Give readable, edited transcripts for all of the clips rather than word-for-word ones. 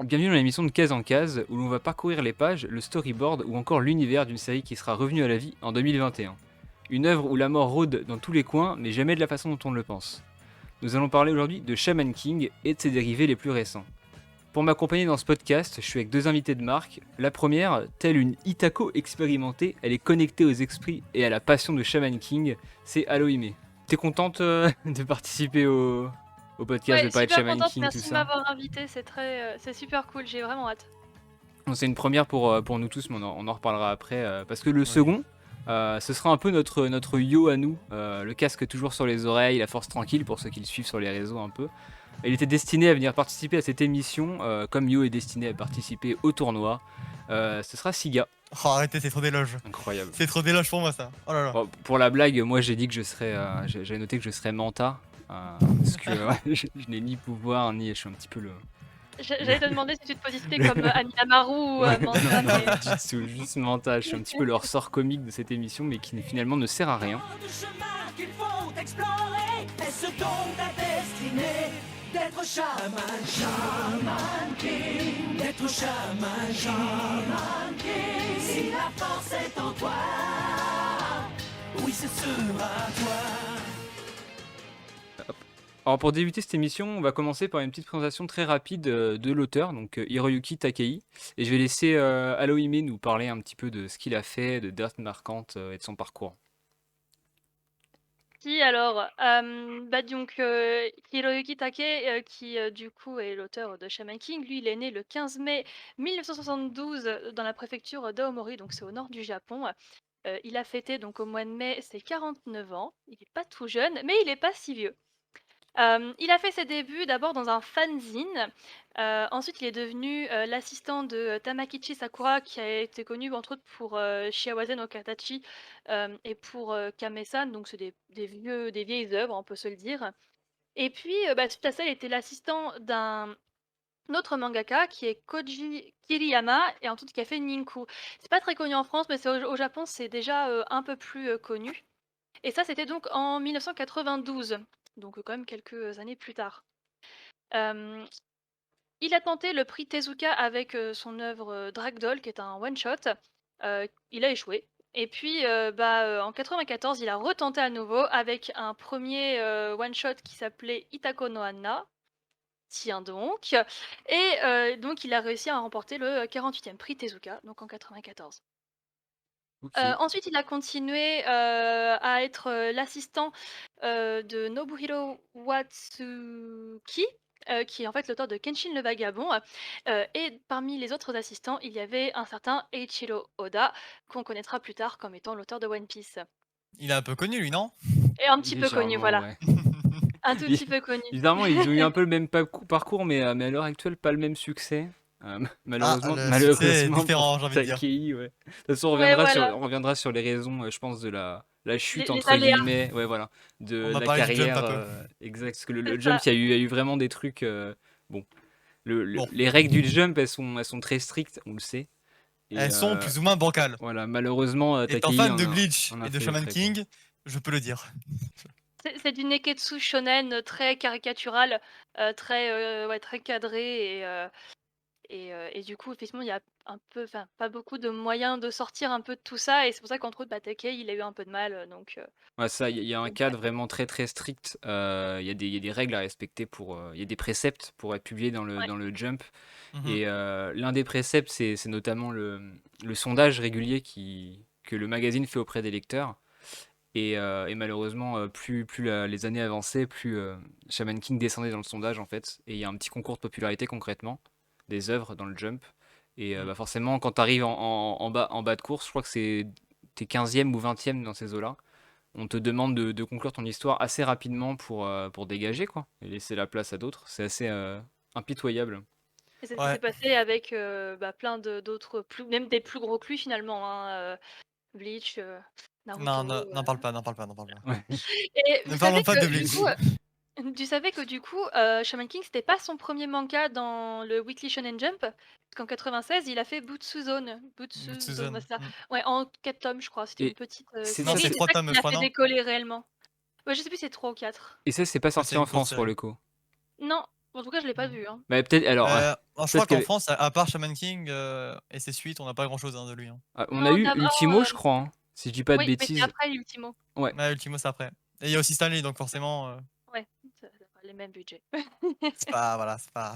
Bienvenue dans l'émission de Case en Case, où l'on va parcourir les pages, le storyboard ou encore l'univers d'une série qui sera revenue à la vie en 2021. Une œuvre où la mort rôde dans tous les coins, mais jamais de la façon dont on le pense. Nous allons parler aujourd'hui de Shaman King et de ses dérivés les plus récents. Pour m'accompagner dans ce podcast, je suis avec deux invités de marque. La première, telle une Itako expérimentée, elle est connectée aux esprits et à la passion de Shaman King, c'est Aloïmé. T'es contente de participer au podcast, de Ouais, parler de super Shaman contente, King, tout merci de ça? m'avoir invité, c'est super cool, j'ai vraiment hâte. Bon, c'est une première pour nous tous, mais on en reparlera après. Parce que le Oui. second, ce sera un peu notre yo à nous. Le casque toujours sur les oreilles, la force tranquille pour ceux qui le suivent sur les réseaux un peu. Il était destiné à venir participer à cette émission, comme Yo est destiné à participer au tournoi. Ce sera Siga. Oh, arrêtez, c'est trop d'éloges. Incroyable. C'est trop d'éloges pour moi, ça. Oh là là. Bon, pour la blague, moi j'ai dit que je serais. J'avais noté que je serais Manta. Parce que je n'ai ni pouvoir, ni. Je suis un petit peu le. J'allais te demander si tu te positionnais comme Amilamaru ou Ouais, Manta, non, mais... du tout, juste mental. Je suis un petit peu le ressort comique de cette émission, mais qui finalement ne sert à rien. De chemin qu'il faut explorer. Est-ce donc ta destinée d'être chaman, chaman king, d'être chaman, chaman king? Si la force est en toi, oui, ce sera toi. Alors pour débuter cette émission, on va commencer par une petite présentation très rapide de l'auteur, donc Hiroyuki Takei. Et je vais laisser Aloïmé nous parler un petit peu de ce qu'il a fait, de dates marquantes et de son parcours. Si, alors, donc, Hiroyuki Takei, qui du coup est l'auteur de Shaman King, lui il est né le 15 mai 1972 dans la préfecture d'Aomori, donc c'est au nord du Japon. Il a fêté donc au mois de mai ses 49 ans, il n'est pas tout jeune, mais il n'est pas si vieux. Il a fait ses débuts d'abord dans un fanzine, ensuite il est devenu, l'assistant de Tamakichi Sakura qui a été connu entre autres pour, Shiawase no Katachi, et pour, Kame-san, donc c'est des vieilles œuvres, on peut se le dire. Et puis, suite à ça, il était l'assistant d'un autre mangaka qui est Koji Kiriyama et ensuite qui a fait Ninku. C'est pas très connu en France, mais c'est au Japon, c'est déjà, un peu plus, connu. Et ça, c'était donc en 1992, donc quand même quelques années plus tard. Hem, il a tenté le prix Tezuka avec, son œuvre, Drag Doll qui est un one shot. Il a échoué et puis, en 94, il a retenté à nouveau avec un premier one shot qui s'appelait Itako no Anna, tiens donc, et donc il a réussi à remporter le 48e prix Tezuka, donc en 94. Ok. Ensuite, il a continué, à être, l'assistant, de Nobuhiro Watsuki, qui est en fait l'auteur de Kenshin le Vagabond, et parmi les autres assistants, il y avait un certain Eiichiro Oda, qu'on connaîtra plus tard comme étant l'auteur de One Piece. Il est un peu connu, lui, non? Et un petit peu connu, Légèrement, voilà. ouais. Un tout Bi- petit peu connu. Bizarrement, ils ont eu un peu le même parcours, mais à l'heure actuelle, pas le même succès. Ah, Malheureusement, le succès est malheureusement différent, pour j'ai envie de dire. Takei, ouais. De toute façon, Ouais, voilà, on reviendra sur les raisons, je pense, de la chute, les entre aléas, guillemets, ouais, voilà, On de va la parler du jump carrière un peu. exacte. Parce que c'est le jump, ça. il y a eu vraiment des trucs. Bon, Bon, les règles du jump, elles sont très strictes, on le sait. Et elles sont plus ou moins bancales. voilà, malheureusement, Étant Takei fan de Bleach en a et de fait les Shaman frais, quoi. King, je peux le dire. C'est du neketsu shonen, très caricatural, très, ouais, très cadré et du coup, effectivement, il y a un peu enfin, pas beaucoup de moyens de sortir un peu de tout ça et c'est pour ça qu'entre autres, Takei, il a eu un peu de mal, donc Ouais, ça, il y a un cadre vraiment très très strict. Il y a des règles à respecter il y a des préceptes pour être publié ouais. dans le Jump. Mhm. Et l'un des préceptes, c'est notamment le sondage régulier que le magazine fait auprès des lecteurs. Et malheureusement, les années avançaient, plus Shaman King descendait dans le sondage en fait. Et il y a un petit concours de popularité concrètement des œuvres dans le Jump. Et Mhm. forcément, quand tu arrives en bas de course, je crois que t'es 15e ou 20e dans ces eaux-là, on te demande de conclure ton histoire assez rapidement pour dégager, quoi, et laisser la place à d'autres. C'est assez impitoyable. Et c'est ce qui Ouais. s'est passé avec, plein d'autres même des plus gros que lui finalement, hein, Bleach, Non, Naruto, n'en parle pas, n'en parle pas, n'en parle pas. Ouais. et Ne parlons pas de Bleach. tu savais que du coup, Shaman King, c'était pas son premier manga dans le Weekly Shonen Jump? Parce qu'en 96, il a fait Butsu Zone, ouais, Butsuzone. c'est ça. Mm. Ouais, en 4 tomes, je crois. C'était une Et petite, Non, ça, série et c'est c'est 3 ça tomes, qui je l'a crois, fait non? décoller réellement. Ouais, je sais plus si c'est 3 ou 4. c'est pas Ouais, c'est sorti en une grosse France pour série. le coup. Non, En tout cas, je l'ai pas Mmh. vu, hein. Bah, peut-être alors, Alors je crois peut-être qu'en que France, à part Shaman King, et ses suites, on n'a pas grand-chose, hein, de lui, hein. on a Non, eu d'abord, Ultimo, je crois, hein, si je dis pas de oui, mais c'est bêtises. après Ultimo. Ouais. Ouais, Ultimo, c'est après. Et il y a aussi Stanley, donc forcément, Ouais, ça pas les mêmes budgets. c'est pas voilà, c'est pas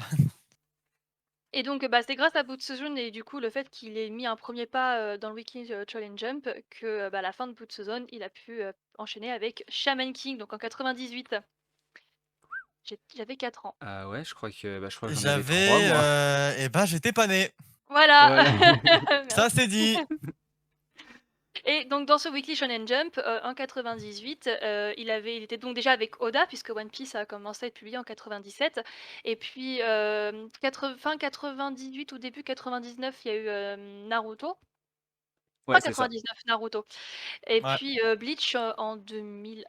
Et donc, bah, c'est grâce à Bootsuzun et du coup le fait qu'il ait mis un premier pas, dans le Weekly, Challenge Jump que, bah, à la fin de Bootsuzun, il a pu, enchaîner avec Shaman King, donc en 98. J'avais 4 ans. Ah ouais, je crois que j'en avais 3 j'avais, moi. et bah, j'étais pas né. Voilà! Voilà. Ça, Merci. c'est dit. Et donc dans ce Weekly Shonen Jump, en 98, il était donc déjà avec Oda puisque One Piece a commencé à être publié en 97 et puis, fin 98 ou début 99, il y a eu, Naruto. Ouais, Fin c'est ça. 99, Naruto et Ouais. puis, Bleach, en 2001,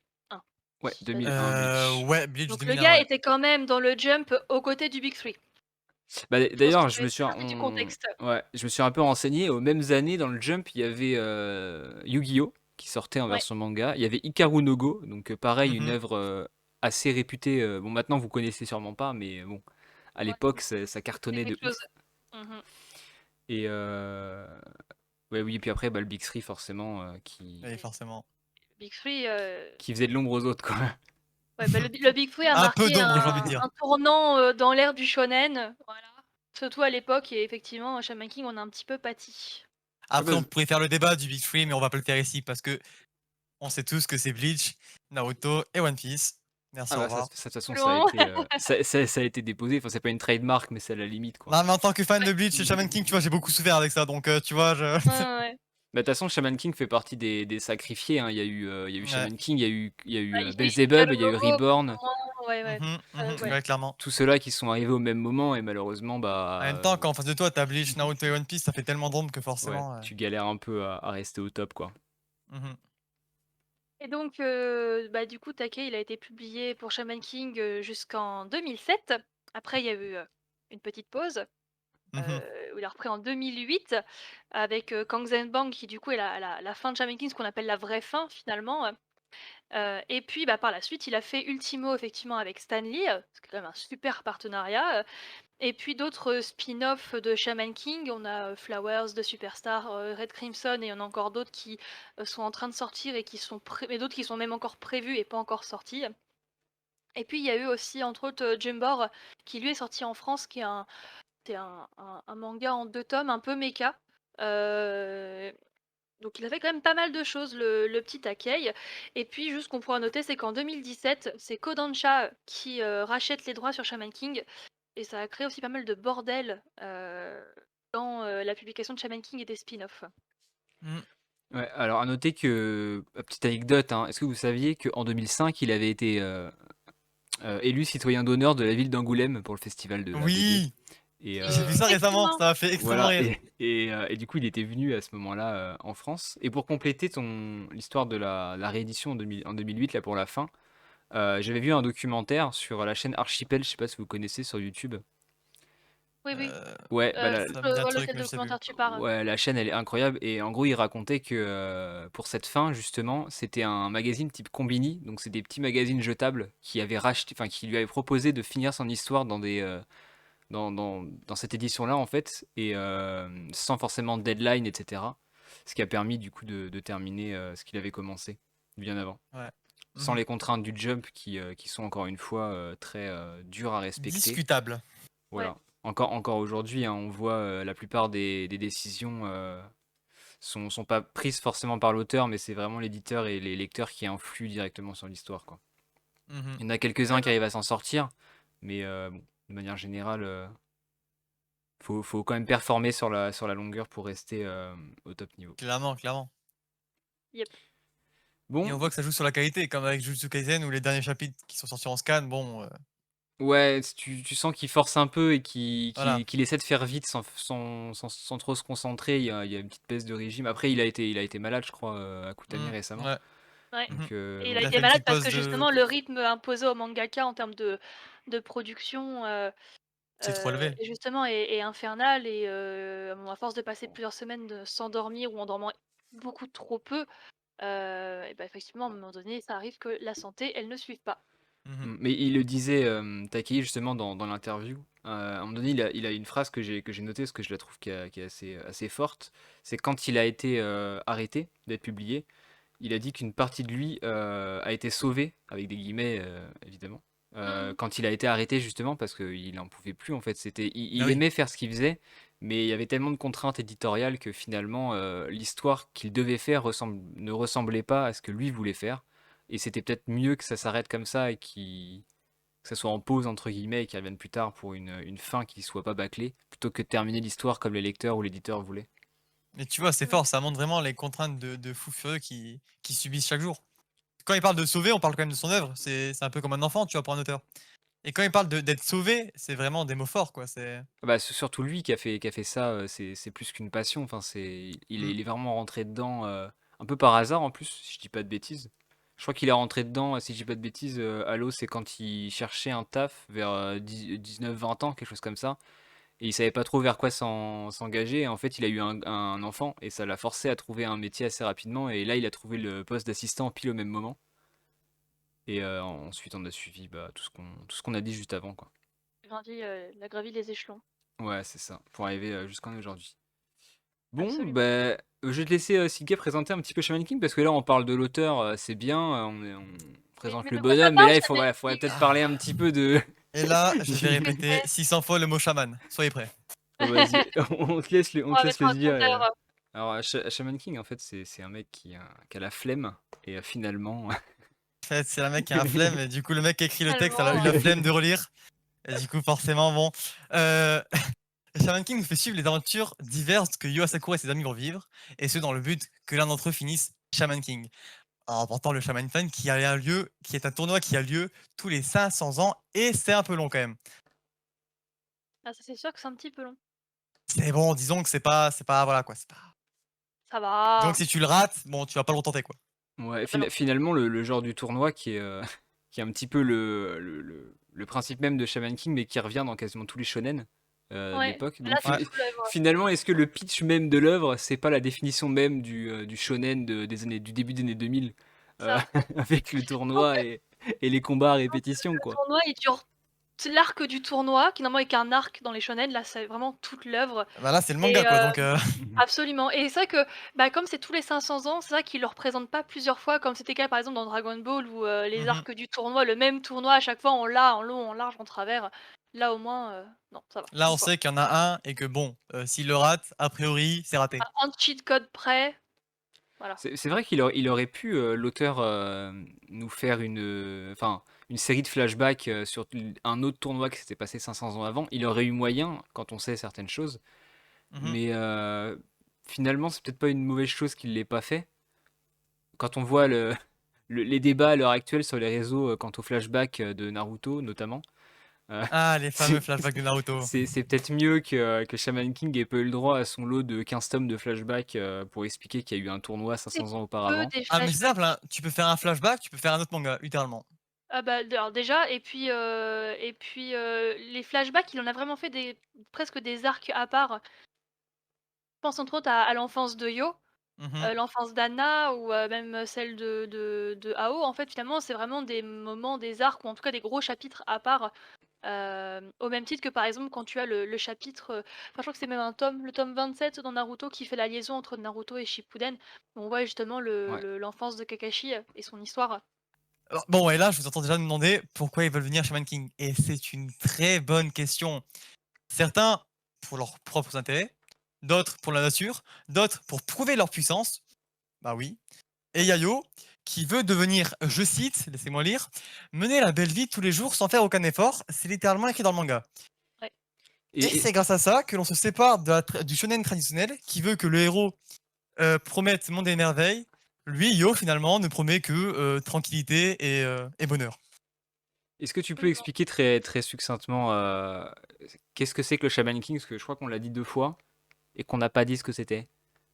Ouais, si ça te 2001 Bleach. Ouais, Bleach donc le 2001, gars ouais. était quand même dans le Jump aux côtés du Big 3. Bah, Je pense d'ailleurs, qu'il fait partie du contexte. je me suis un peu renseigné. Aux mêmes années, dans le Jump, il y avait Yu-Gi-Oh! Qui sortait en Ouais, version manga. Il y avait Hikaru no Go, donc pareil, une Mmh. œuvre assez réputée. Bon, maintenant, vous connaissez sûrement pas, mais bon, à ouais, l'époque, ça c'est cartonnait de quelque chose. ouf. Mmh. Et ouais, oui, et puis après, bah, le Big 3, forcément, Oui, Et forcément. Big 3, qui faisait de l'ombre aux autres, quoi. ouais, bah, le Big 3 a Un peu marqué d'ombre, j'ai envie de dire. un tournant, dans l'ère du shonen, voilà. Surtout à l'époque et effectivement, Shaman King en a un petit peu pâti. Ah bah, Après, on pourrait faire le débat du Big 3, mais on va pas le faire ici parce que on sait tous que c'est Bleach, Naruto et One Piece. Merci, ah au bah ça, revoir. de toute façon, ça a Non. été, ça a été déposé. Enfin, c'est pas une trademark, mais c'est à la limite, quoi. Non, mais en tant que fan Ouais, de Bleach et Shaman King, tu vois, j'ai beaucoup souffert avec ça, donc tu vois, je ouais, ouais. Bah, de toute façon, Shaman King fait partie des sacrifiés, hein. Il y a eu ouais. Shaman King, il y a eu Bah, Belzebub, Hikaru il y a no eu Go Reborn. ouais, ouais, Mmh mh. ouais. Ouais, clairement. Tous ceux-là qui sont arrivés au même moment et malheureusement, En même bah, temps, quand en face de toi, tu as Bleach, Naruto et One Piece, ça fait tellement d'ombre que ouais, forcément, tu galères un peu à rester au top, quoi. mmh Et donc, bah, du coup, Take, il a été publié pour Shaman King, jusqu'en 2007. Après, il y a eu, une petite pause, Mmh. où il a repris en 2008 avec, Kangzen Bang qui, du coup, est la fin de Shaman King, ce qu'on appelle la vraie fin, finalement, et puis, bah, par la suite, il a fait Ultimo, effectivement, avec Stan Lee, ce qui est quand même un super partenariat, et puis d'autres, spin-off de Shaman King. On a, Flowers de Superstar, Red Crimson et il y en a encore d'autres qui, sont en train de sortir et qui sont et d'autres qui sont même encore prévus et pas encore sortis. Et puis il y a eu aussi entre autres, Jumper qui lui est sorti en France, qui est un manga en 2 tomes un peu méca. Heu, donc il a fait quand même pas mal de choses le petit Takei. Et puis juste ce qu'on pourra noter, c'est qu'en 2017, c'est Kodansha qui, rachète les droits sur Shaman King et ça a créé aussi pas mal de bordel, dans, la publication de Shaman King et des spin-offs. Mmh. Ouais, alors à noter que, petite anecdote, hein, est-ce que vous saviez qu'en 2005, il avait été élu citoyen d'honneur de la ville d'Angoulême pour le festival de la BD? Oui! Et J'ai vu ça récemment, Effectivement. ça m'a fait extrêmement voilà, rire. et du coup, il était venu à ce moment-là en France. Et pour compléter l'histoire de la réédition en 2008, là pour la fin, j'avais vu un documentaire sur la chaîne Archipel, je sais pas si vous connaissez sur YouTube. Oui, oui. Ouais, bah Ça Je me dit un vois truc, lequel mais je sais plus. documentaire tu parles. ouais, la chaîne elle est incroyable et en gros il racontait que pour cette fin justement c'était un magazine type Combini, donc c'est des petits magazines jetables qui avaient racheté, enfin qui lui avaient proposé de finir son histoire dans cette édition-là en fait et sans forcément de deadline etc. Ce qui a permis du coup de terminer ce qu'il avait commencé bien avant, Ouais. sans Mmh. les contraintes du jump qui sont encore une fois très dures à respecter. Discutable. Ouais. Voilà. Encore aujourd'hui, hein, on voit la plupart des décisions sont pas prises forcément par l'auteur, mais c'est vraiment l'éditeur et les lecteurs qui influent directement sur l'histoire, quoi. Mmh. Il y en a Ouais, quelques-uns qui non. arrivent à s'en sortir, mais bon, de manière générale, faut quand même performer sur la longueur pour rester au top niveau. Clairement, clairement. Yep. Et Bon, on voit que ça joue sur la qualité, comme avec Jujutsu Kaisen où les derniers chapitres qui sont sortis en scan, bon, ouais, tu sens qu'il force un peu et qu'il voilà. qu'il- qu'il essaie de faire vite sans trop se concentrer. Il y a une petite baisse de régime. Après, il a été malade, je crois, à Kutami récemment. Ouais. Ouais. Mmh. Donc, Et il a bon. Il a été fait une malade petite parce pause que de justement le rythme imposé au mangaka en termes de production, c'est trop élevé. est justement est infernal et bon, à force de passer plusieurs semaines sans dormir ou en dormant beaucoup trop peu, et bah, effectivement à un moment donné, ça arrive que la santé, elle ne suive pas. Mais il le disait, Takei, justement, dans l'interview. À un moment donné, il a une phrase que j'ai notée parce que je la trouve qui est assez forte. C'est quand il a été arrêté d'être publié, il a dit qu'une partie de lui a été sauvée, avec des guillemets, évidemment, quand il a été arrêté, justement, parce qu'il n'en pouvait plus, en fait. Il Ah oui. aimait faire ce qu'il faisait, mais il y avait tellement de contraintes éditoriales que finalement, l'histoire qu'il devait faire ne ressemblait pas à ce que lui voulait faire. Et c'était peut-être mieux que ça s'arrête comme ça et que ça soit en pause, entre guillemets, et qu'il revienne plus tard pour une fin qui soit pas bâclée, plutôt que de terminer l'histoire comme les lecteurs ou l'éditeur voulaient. Mais tu vois, c'est Mm. fort, ça montre vraiment les contraintes de fous furieux qui subissent chaque jour. Quand il parle de sauver, on parle quand même de son œuvre. C'est un peu comme un enfant, tu vois, pour un auteur. Et quand il parle d'être sauvé, c'est vraiment des mots forts, quoi. C'est. Bah, c'est surtout lui qui a fait ça, c'est plus qu'une passion, enfin, Mm. il est vraiment rentré dedans un peu par hasard en plus, si je dis pas de bêtises. Je crois qu'il est rentré dedans, si je dis pas de bêtises, Halo, c'est quand il cherchait un taf vers 19-20 ans, quelque chose comme ça. Et il savait pas trop vers quoi s'engager. Et en fait, il a eu un enfant et ça l'a forcé à trouver un métier assez rapidement. Et là, il a trouvé le poste d'assistant pile au même moment. Et ensuite, on a suivi tout ce qu'on a dit juste avant, quoi. Il a gravi les échelons. Ouais, c'est ça, pour arriver jusqu'en aujourd'hui. Bon, Absolument. ben, je vais te laisser Silke présenter un petit peu Shaman King parce que là, on parle de l'auteur, c'est bien, on présente Mais le de quoi ça bonhomme, mais parle, là, Shaman il faudrait peut-être King? parler un petit peu de. Et là, je vais S'il te répéter plaît. 600 fois le mot chaman. Soyez prêts. Oh, vas-y, on te laisse On va mettre le un dire. compteur. Alors, Shaman King, en fait, c'est un mec qui a la flemme et finalement. En fait, c'est un mec qui a un flemme, et du coup, le mec qui a écrit le texte, elle a eu Tellement. la flemme de relire. Et du coup, forcément, bon. Shaman King nous fait suivre les aventures diverses que Yu Asakura et ses amis vont vivre, et ce dans le but que l'un d'entre eux finisse Shaman King. En remportant le Shaman Fan qui est un tournoi qui a lieu tous les 500 ans, et c'est un peu long quand même. Ah, ça, c'est sûr que c'est un petit peu long. C'est bon, disons que c'est pas, voilà quoi, c'est pas. Ça Donc va. si tu le rates, bon, tu vas pas le retenter quoi. Ouais, Ah non. finalement, le genre du tournoi qui est, qui est un petit peu le principe même de Shaman King, mais qui revient dans quasiment tous les shonen de Ouais. l'époque. Là, Donc c'est Ouais. tout l'œuvre. finalement, est-ce que le pitch même de l'œuvre, c'est pas la définition même du shonen du début des années 2000 euh, Ça. avec le En tournoi fait, et les combats à répétition, le quoi. tournoi, il dure. L'arc du tournoi, qui normalement est qu'un arc dans les shonen, là, c'est vraiment toute l'œuvre. Bah là, c'est le Et manga quoi, donc absolument. Et c'est vrai que, bah, comme c'est tous les 500 ans, c'est vrai qu'ils le représentent pas plusieurs fois, comme c'était le cas par exemple dans Dragon Ball où les Mhm. arcs du tournoi, le même tournoi à chaque fois, on l'a en long, en large, en travers. Là au moins, non, ça va. Là, Une on fois. sait qu'il y en a un et que bon, s'il le rate, a priori, c'est raté. Un cheat code près, voilà. C'est vrai il aurait pu, l'auteur, nous faire enfin, une série de flashbacks sur un autre tournoi qui s'était passé 500 ans avant. Il aurait eu moyen, quand on sait certaines choses. Mhm. Mais finalement, c'est peut-être pas une mauvaise chose qu'il l'ait pas fait. Quand on voit les débats à l'heure actuelle sur les réseaux quant aux flashbacks de Naruto, notamment, Ah, les fameux c'est flashbacks de Naruto. c'est peut-être mieux que Shaman King ait pas eu le droit à son lot de 15 tomes de flashbacks pour expliquer qu'il y a eu un tournoi C'est 500 ans que auparavant. des Ah, mais c'est flashbacks. simple, hein. Tu peux faire un flashback, tu peux faire un autre manga, littéralement. Ah bah, alors déjà les flashbacks, il en a vraiment fait presque des arcs à part. Je pense entre autres à l'enfance de Yo, Mhm. l'enfance d'Anna ou même celle de Ao. En fait, finalement, c'est vraiment des moments, des arcs ou en tout cas des gros chapitres à part, au même titre que, par exemple, quand tu as le chapitre, enfin, je crois que c'est même un tome, le tome 27 dans Naruto qui fait la liaison entre Naruto et Shippuden. On voit justement Ouais. l'enfance de Kakashi, et son histoire. Alors, bon, et là, je vous entends déjà me demander pourquoi ils veulent venir Shaman King. Et c'est une très bonne question. Certains pour leurs propres intérêts, d'autres pour la nature, d'autres pour prouver leur puissance. Bah oui. Et Yayo, qui veut devenir, je cite, laissez-moi lire, mener la belle vie tous les jours sans faire aucun effort. C'est littéralement écrit dans le manga. Ouais. Et Et c'est grâce à ça que l'on se sépare du shonen traditionnel qui veut que le héros promette monde et merveilles. Lui, Yo, finalement, ne promet que tranquillité et bonheur. est-ce que tu peux expliquer très, très succinctement qu'est-ce que c'est que le Shaman King? Parce que je crois qu'on l'a dit 2 fois et qu'on n'a pas dit ce que c'était. Le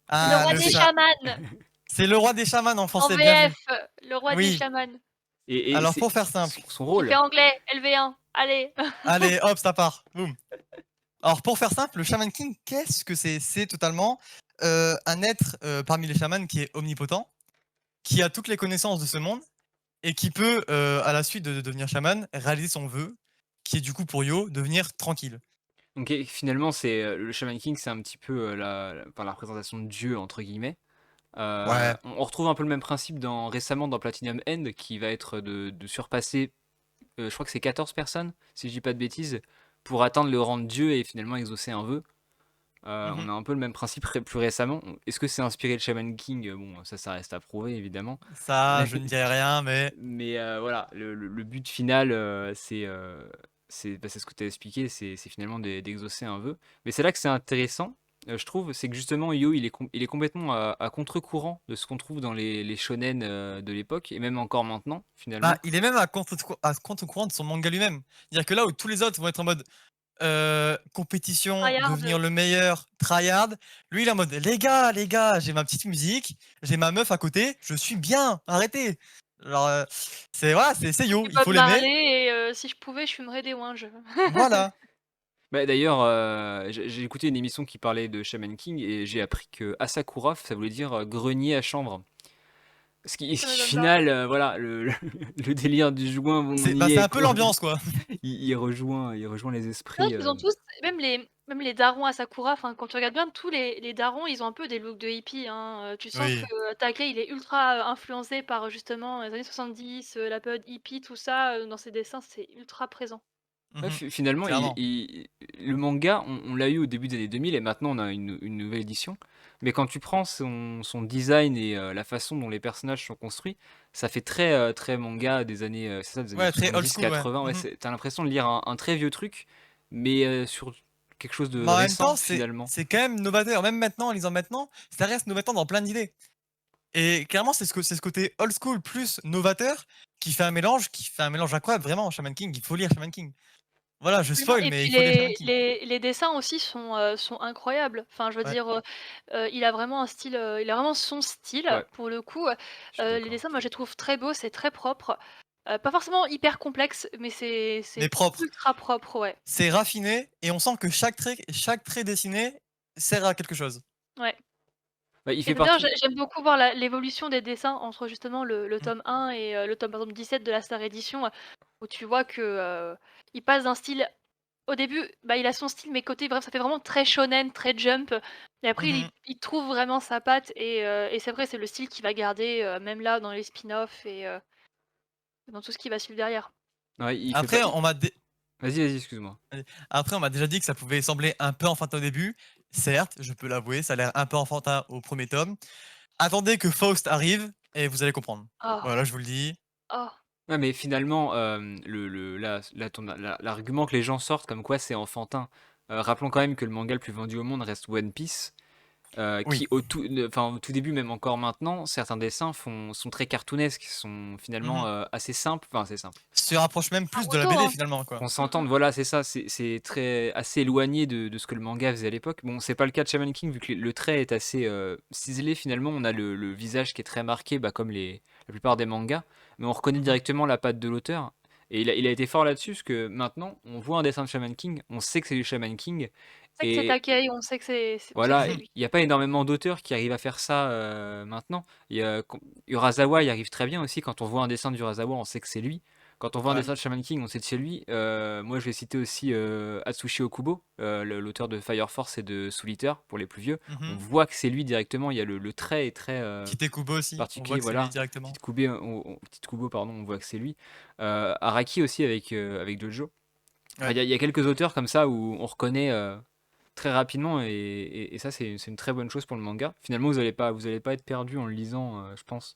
Ah, roi le des cha- chamans! C'est le roi des chamans en En français, bien vu. VF, le roi des Oui, chamans. Et alors c'est pour faire simple, son Il rôle. fait anglais, LV1, allez! allez, hop, ça part. Boum. Alors pour faire simple, le Shaman King, qu'est-ce que c'est? C'est totalement un être parmi les chamans qui est omnipotent, qui a toutes les connaissances de ce monde et qui peut, à la suite de devenir chaman, réaliser son vœu, qui est du coup pour Yo, devenir tranquille. Donc finalement, c'est le Shaman King, c'est un petit peu enfin, la représentation de Dieu, entre guillemets. Ouais. On retrouve un peu le même principe récemment dans Platinum End, qui va être de surpasser, je crois que c'est 14 personnes, si je dis pas de bêtises, pour atteindre le rang de Dieu et finalement exaucer un vœu. On Mmh. a un peu le même principe plus récemment. Est-ce que c'est inspiré de Shaman King? Bon, ça reste à prouver, évidemment. Ça, je ne dirai rien, mais Mais voilà, le but final, c'est ce que tu as expliqué, c'est finalement d'exaucer un vœu. Mais c'est là que c'est intéressant, je trouve, c'est que justement Yo, il est complètement à contre-courant de ce qu'on trouve dans les shonen de l'époque, et même encore maintenant, bah, finalement. il est même à contre-courant de son manga lui-même. C'est-à-dire que là où tous les autres vont être en mode, compétition, devenir Tryhard. le meilleur, tryhard, lui il est en mode: les gars, j'ai ma petite musique, j'ai ma meuf à côté, je suis bien, arrêtez!» Genre, c'est voilà, c'est Yo, C'est il Bob faut l'aimer, Marley et si je pouvais, je fumerais des ouinges. voilà. Bah, d'ailleurs, j'ai écouté une émission qui parlait de Shaman King et j'ai appris que Asakura, ça voulait dire grenier à chanvre. Ce Ça qui au m'étonne pas. final, voilà, le délire du joint, bon, on C'est y c'est est, un peu quoi. l'ambiance, quoi. Il rejoint les C'est vrai esprits. qu'ils ont tous, même les darons à Sakura, enfin, quand tu regardes bien, tous les darons, ils ont un peu des looks de hippies, hein. Tu sens que Oui. Takei, il est ultra, influencé par, justement, les années 70, la période hippie, tout ça, dans ses dessins, c'est ultra présent. Ouais, Mmh. finalement, Clairement. le manga, on l'a eu au début des années 2000 et maintenant on a une nouvelle édition. Mais quand tu prends son design et la façon dont les personnages sont construits, ça fait très manga des années, c'est ça, des années Ouais, très old school, ouais. 70-80. Ouais, Mmh. t'as l'impression de lire un très vieux truc, mais sur quelque chose de Mais en même récent temps, finalement. c'est quand même novateur. Même maintenant, en lisant maintenant, ça reste novateur dans plein d'idées. Et clairement, c'est ce côté old school plus novateur qui fait un mélange incroyable. Vraiment, Shaman King, il faut lire Shaman King. Voilà, je Absolument, spoil, et mais puis il faut lire Shaman King. les dessins aussi sont incroyables. Enfin, je veux Ouais, dire, il a vraiment un style, il a vraiment son style Ouais, pour le coup. je suis Les d'accord. dessins, moi, je les trouve très beaux, c'est très propre. Pas forcément hyper complexe, mais mais c'est propre. ultra propre, ouais. C'est raffiné et on sent que chaque trait dessiné sert à quelque chose. Ouais. Bah, il Et fait d'ailleurs, partie. j'aime beaucoup voir l'évolution des dessins entre justement le Mmh. tome 1 et le tome, par exemple, 17 de la Star Edition, où tu vois que, il passe d'un style au début, bah, il a son style, mais côté bref, ça fait vraiment très shonen, très jump, et après Mmh. il trouve vraiment sa patte, et c'est vrai, c'est le style qu'il va garder, même là dans les spin-offs et dans tout ce qui va suivre derrière. Ouais, il fait pas. Après, on m'a dé Vas-y, excuse-moi. Après, on m'a déjà dit que ça pouvait sembler un peu enfantin au début. Certes, je peux l'avouer, ça a l'air un peu enfantin au premier tome. Attendez que Faust arrive et vous allez comprendre. Oh, Voilà, je vous le dis. oh, Ouais, mais finalement, l'argument que les gens sortent comme quoi c'est enfantin, rappelons quand même que le manga le plus vendu au monde reste One Piece, Oui. qui au tout début, même encore maintenant, certains dessins sont très cartoonesques, sont finalement Mmh. assez simples, enfin assez simples. Se rapproche même plus de la Naruto, BD hein. finalement, quoi. Qu'on Mmh s'entende, voilà, c'est ça, c'est très assez éloigné de ce que le manga faisait à l'époque. Bon, c'est pas le cas de Shaman King vu que le trait est assez ciselé finalement. On a le visage qui est très marqué, bah, comme la plupart des mangas, mais on reconnaît Mmh. directement la patte de l'auteur. Et il a été fort là-dessus, parce que maintenant, on voit un dessin de Shaman King, on sait que c'est du Shaman King, On sait que c'est et Takei, on sait que voilà, c'est Mmh. lui. il n'y a pas énormément d'auteurs qui arrivent à faire ça maintenant. Urasawa, il arrive très bien aussi. Quand on voit un dessin d'Urasawa, on sait que c'est lui. Quand on voit un Ouais. dessin de Shaman King, on sait que c'est lui. Moi, je vais citer aussi Atsushi Okubo, l'auteur de Fire Force et de Soul Eater, pour les plus vieux. On Mmh. voit que c'est lui directement. Il y a le trait est très Tite Kubo aussi, on voit particulier, que c'est lui voilà. directement. Petite Kubo, pardon, on voit que c'est lui. Araki aussi avec Dojo. Enfin, Ouais. il y a quelques auteurs comme ça où on reconnaît très rapidement, et ça, c'est une très bonne chose pour le manga. Finalement, vous allez pas être perdu en le lisant, je pense.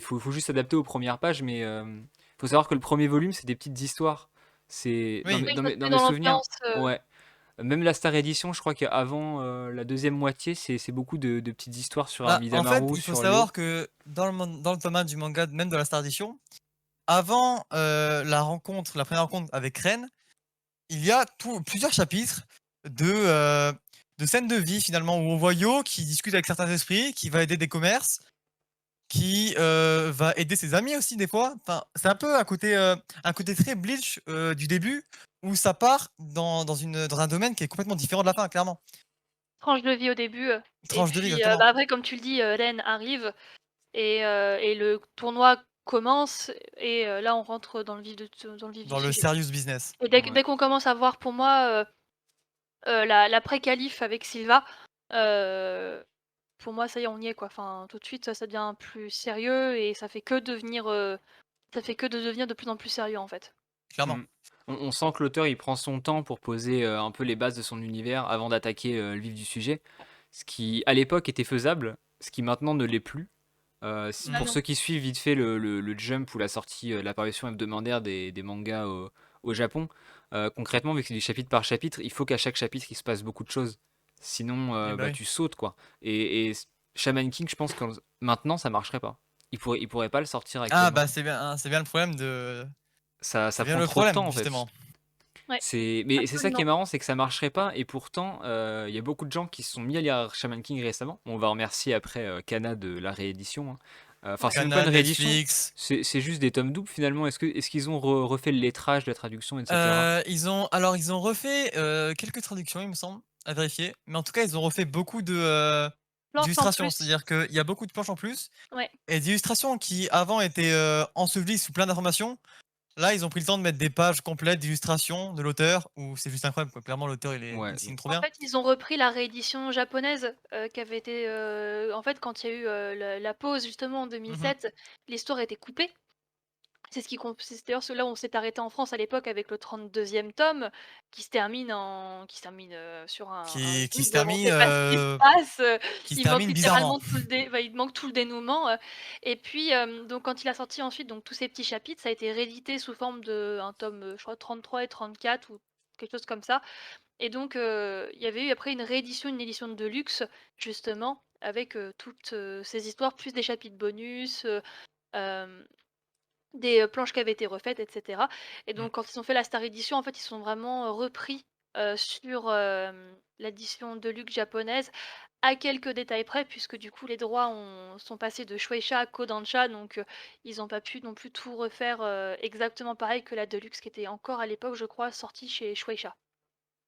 Faut juste s'adapter aux premières pages, mais faut savoir que le premier volume, c'est des petites histoires. C'est dans Oui. mes, Oui, dans ça mes, se dans met mes dans souvenirs, l'ambiance, ouais. Même la Star Edition, je crois qu'avant la deuxième moitié, c'est beaucoup de petites histoires sur Bah, en fait, Amidamaru, il faut sur Léo. savoir que dans le tome 1 du manga, même de la Star Edition, avant, la première rencontre avec Ren, il y a plusieurs chapitres de, de scènes de vie finalement, où on voit Yo qui discute avec certains esprits, qui va aider des commerces, qui, va aider ses amis aussi des fois. Enfin, c'est un peu un côté très Bleach, du début, où ça part dans un domaine qui est complètement différent de la fin, clairement. tranche de vie au début, et Tranche de vie, puis, exactement. bah, après comme tu le dis, Ren arrive et le tournoi commence et là on rentre dans le vif du Dans le sujet. serious business. Et dès Ouais. qu'on commence à voir pour moi, l'après-qualif avec Silva, heu, pour moi ça y est, on y est quoi. Enfin, tout de suite ça devient plus sérieux et ça fait que de devenir de plus en plus sérieux, en fait. Clairement. Mmh. On sent que l'auteur, il prend son temps pour poser, un peu les bases de son univers avant d'attaquer, le vif du sujet. Ce qui, à l'époque, était faisable, ce qui maintenant ne l'est plus. Si Ah pour Mmh. non. ceux qui suivent vite fait le Jump ou la sortie, l'apparition hebdomadaire des mangas au Japon, concrètement, vu que c'est du chapitre par chapitre, il faut qu'à chaque chapitre, il se passe beaucoup de choses. Sinon, Et bah bah, oui. tu sautes, quoi. Et Shaman King, je pense que maintenant, ça marcherait pas. Il pourrait pas le sortir Ah actuellement. bah c'est bien le problème de Ça c'est bien prend le trop de problème temps, en fait. justement. Ouais, Mais c'est ça qui absolument. est marrant, c'est que ça marcherait pas et pourtant, il y a beaucoup de gens qui se sont mis à lire Shaman King récemment. On va remercier après, Kana de la réédition, hein. Enfin, Ouais. c'est même pas Kana, une réédition, Netflix. c'est juste des tomes doubles finalement. Est-ce qu'ils ont refait le lettrage, la traduction et cetera? Ils ont refait, quelques traductions, il me semble, à vérifier, mais en tout cas, ils ont refait beaucoup Planche en d'illustrations. plus. C'est-à-dire qu'il y a beaucoup de planches en plus Ouais. et d'illustrations qui avant étaient, ensevelies sous plein d'informations. Là, ils ont pris le temps de mettre des pages complètes d'illustrations de l'auteur où c'est juste incroyable quoi. Clairement, l'auteur, il Ouais, dessine trop En bien. fait, ils ont repris la réédition japonaise, qui avait été, en fait, quand il y a eu, la pause justement en Mmh. 2007, l'histoire a été coupée. C'est d'ailleurs ce là où on s'est arrêté en France à l'époque avec le 32e tome sur un Qui se vide, on termine, sait pas ce qui se passe, qui se il manque termine bizarrement. littéralement il manque tout le dénouement, et puis, donc quand il a sorti ensuite donc tous ces petits chapitres, ça a été réédité sous forme d'un tome, je crois 33 et 34 ou quelque chose comme ça et donc il y avait eu après une édition de luxe justement avec, toutes, ces histoires plus des chapitres bonus, hem des, planches qui avaient été refaites et cetera et Mmh. donc quand ils ont fait la Star Edition, en fait, ils sont vraiment, repris, sur, l'édition de luxe japonaise à quelques détails près puisque du coup les droits sont passés de Shueisha à Kodansha donc ils ont pas pu non plus tout refaire, exactement pareil que la Deluxe qui était encore à l'époque, je crois, sortie chez Shueisha.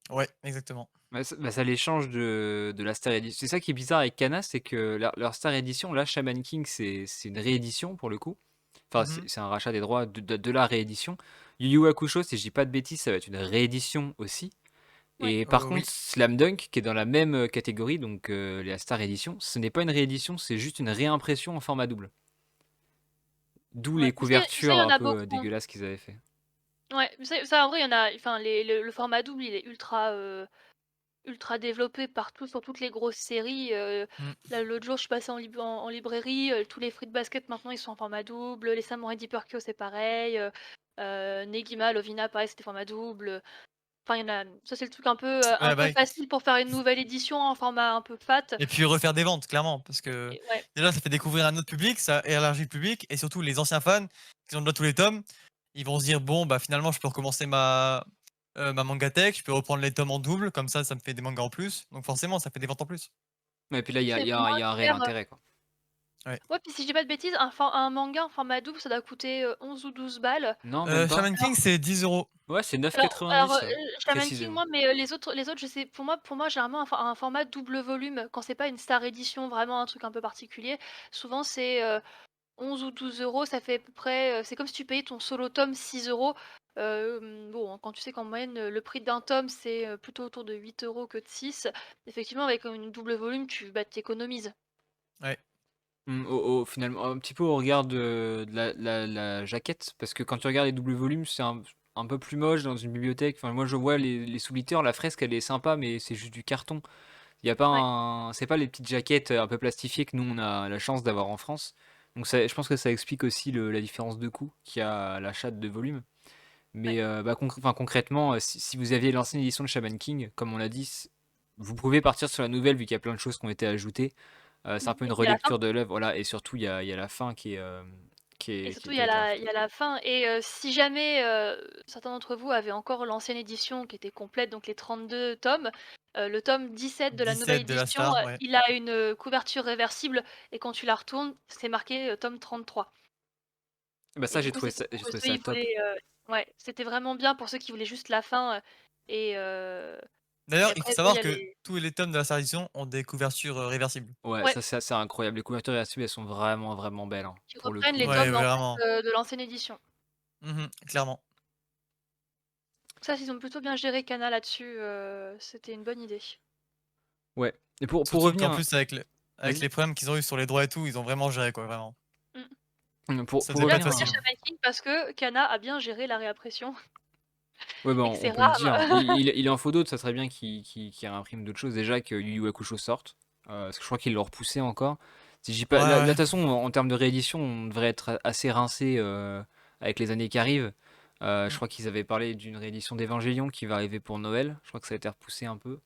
Ouais, exactement. ça les change de la Star Edition. C'est ça qui est bizarre avec Kana, c'est que leur Star Edition, là, Shaman King, c'est une réédition pour le coup. Enfin, Mmh. c'est un rachat des droits de la réédition. Yu Yu Hakusho, si je dis pas de bêtises, ça va être une réédition aussi. Ouais. Et par contre, Oui. Slam Dunk, qui est dans la même catégorie, donc la Star Edition, ce n'est pas une réédition, c'est juste une réimpression en format double. D'où Ouais, les mais ça, il couvertures y en un a peu beaucoup, hein. dégueulasses qu'ils avaient fait. Ouais, mais ça en vrai, il y en a enfin le format double, il est ultra développé partout sur toutes les grosses séries, Mmh. là l'autre jour je suis passée en librairie, tous les fruits de basket maintenant ils sont en format double, les Samurai Deeper Kyo c'est pareil, Negima, Lovina pareil c'était format double, enfin il y en a ça c'est le truc un Ouais, bah peu oui. facile pour faire une nouvelle édition en format un peu fat Et puis refaire des ventes, clairement, parce que et ouais, déjà, ça fait découvrir un autre public, ça élargit le public et surtout les anciens fans qui ont déjà tous les tomes, ils vont se dire: «Bon, bah, finalement, je peux recommencer ma mangatech, je peux reprendre les tomes en double, comme ça me fait des mangas en plus». Donc forcément, ça fait des ventes en plus. Et puis là, il y a, il c'est y a un il moins y a un réel cher, intérêt, quoi. Ouais. ouais puis si je dis pas de bêtises un manga en format double ça doit coûter, 11 ou 12 balles. Non, même pas. Shaman King, c'est 10 €. Ouais, c'est Alors, 9,90, Shaman King, précisément. moi, mais, les autres, je sais pour moi, généralement, un format double volume, quand c'est pas une star édition, vraiment un truc un peu particulier, souvent c'est, 11 ou 12 €, ça fait à peu près, c'est comme si tu payais ton solo tome 6 €. Bon, quand tu sais qu'en moyenne, le prix d'un tome, c'est, plutôt autour de 8 € que de 6, effectivement, avec une double volume, tu économises. Ouais. Finalement, un petit peu au regard de la jaquette, parce que quand tu regardes les doubles volumes, c'est un peu plus moche dans une bibliothèque. Enfin, moi, je vois les sous-liteurs, la fresque, elle est sympa, mais c'est juste du carton. Il y a pas Ouais. c'est pas les petites jaquettes un peu plastifiées que nous, on a la chance d'avoir en France. Donc je pense que ça explique aussi la différence de coût qu'il y a à l'achat de volumes. Ouais. Mais bah, enfin, concrètement, si vous aviez l'ancienne édition de Shaman King, comme on l'a dit, vous pouvez partir sur la nouvelle vu qu'il y a plein de choses qui ont été ajoutées. C'est un peu une Et puis à la fin relecture de l'œuvre, voilà, et surtout il y a la fin et qui surtout, qui a été il rajoutée. y a la fin et si jamais, certains d'entre vous avaient encore l'ancienne édition qui était complète, donc les 32 tomes, le tome 17 de la nouvelle 17 de la édition, Star, ouais. il a une, couverture réversible et quand tu la retournes, c'est marqué, tome 33 Bah et ça, du coup, c'était j'ai pour trouvé ceux ça qui top. voulaient, ouais, c'était vraiment bien pour ceux qui voulaient juste la fin, et D'ailleurs, Et il faut après, bon, il savoir y a que les. tous les tomes de la série édition ont des couvertures réversibles. Ouais, Ouais, ça c'est assez incroyable. Les couvertures réversibles, elles sont vraiment, vraiment belles, hein, qui pour le reprennent coup. les Ouais, tomes en vraiment. fait de l'ancienne édition. Clairement. Ça, ils ont plutôt bien géré Kana là-dessus. C'était une bonne idée. Ouais. Et pour Surtout qu'en revenir. plus, avec Vas-y. les problèmes qu'ils ont eu sur les droits et tout, ils ont vraiment géré, quoi, vraiment. Ça Pour devait Là, pas il être revenir. faut dire facile. Shaman King parce que Kana a bien géré la réimpression Ouais, bah, et que on c'est peut le rare. dire. Il en faut d'autres, ça serait bien qu'il réimprime d'autres choses. Déjà que Yu Yu Hakusho sorte. Parce que je crois qu'ils l'ont repoussé encore. Si j'ai pas... Ouais, Là, de ouais. toute façon, en termes de réédition, on devrait être assez rincé avec les années qui arrivent. Je Mm. crois qu'ils avaient parlé d'une réédition d'Evangelion qui va arriver pour Noël. Je crois que ça a été repoussé un peu.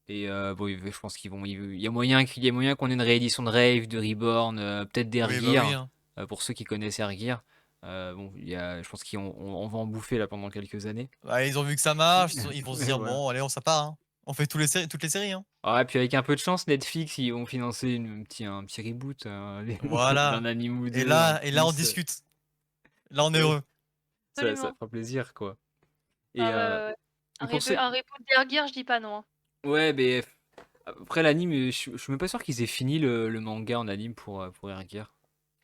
Et bon, je pense il y a moyen qu'on ait une réédition de Rave, de Reborn, peut-être Oui, bah oui, d'Airgear, hein. pour ceux qui connaissent Airgear. Bon, je pense qu'on va en bouffer là pendant quelques années. Bah, ils ont vu que ça marche, ils vont se Mais dire, voilà. bon, allez, on ça part, hein. On fait toutes les séries, hein. Ah, et puis avec un peu de chance, Netflix, ils vont financer un petit reboot d'un Voilà. anime ou Et deux en là, on plus. discute. Là, on est Ouais, heureux. ça Absolument. fera plaisir, quoi. Et Ah ouais, ouais, ouais. pour ceux... Un reboot d'Air je dis pas non, hein. Ouais, mais après l'anime, je suis même pas sûr qu'ils aient fini le manga en anime pour Airgear.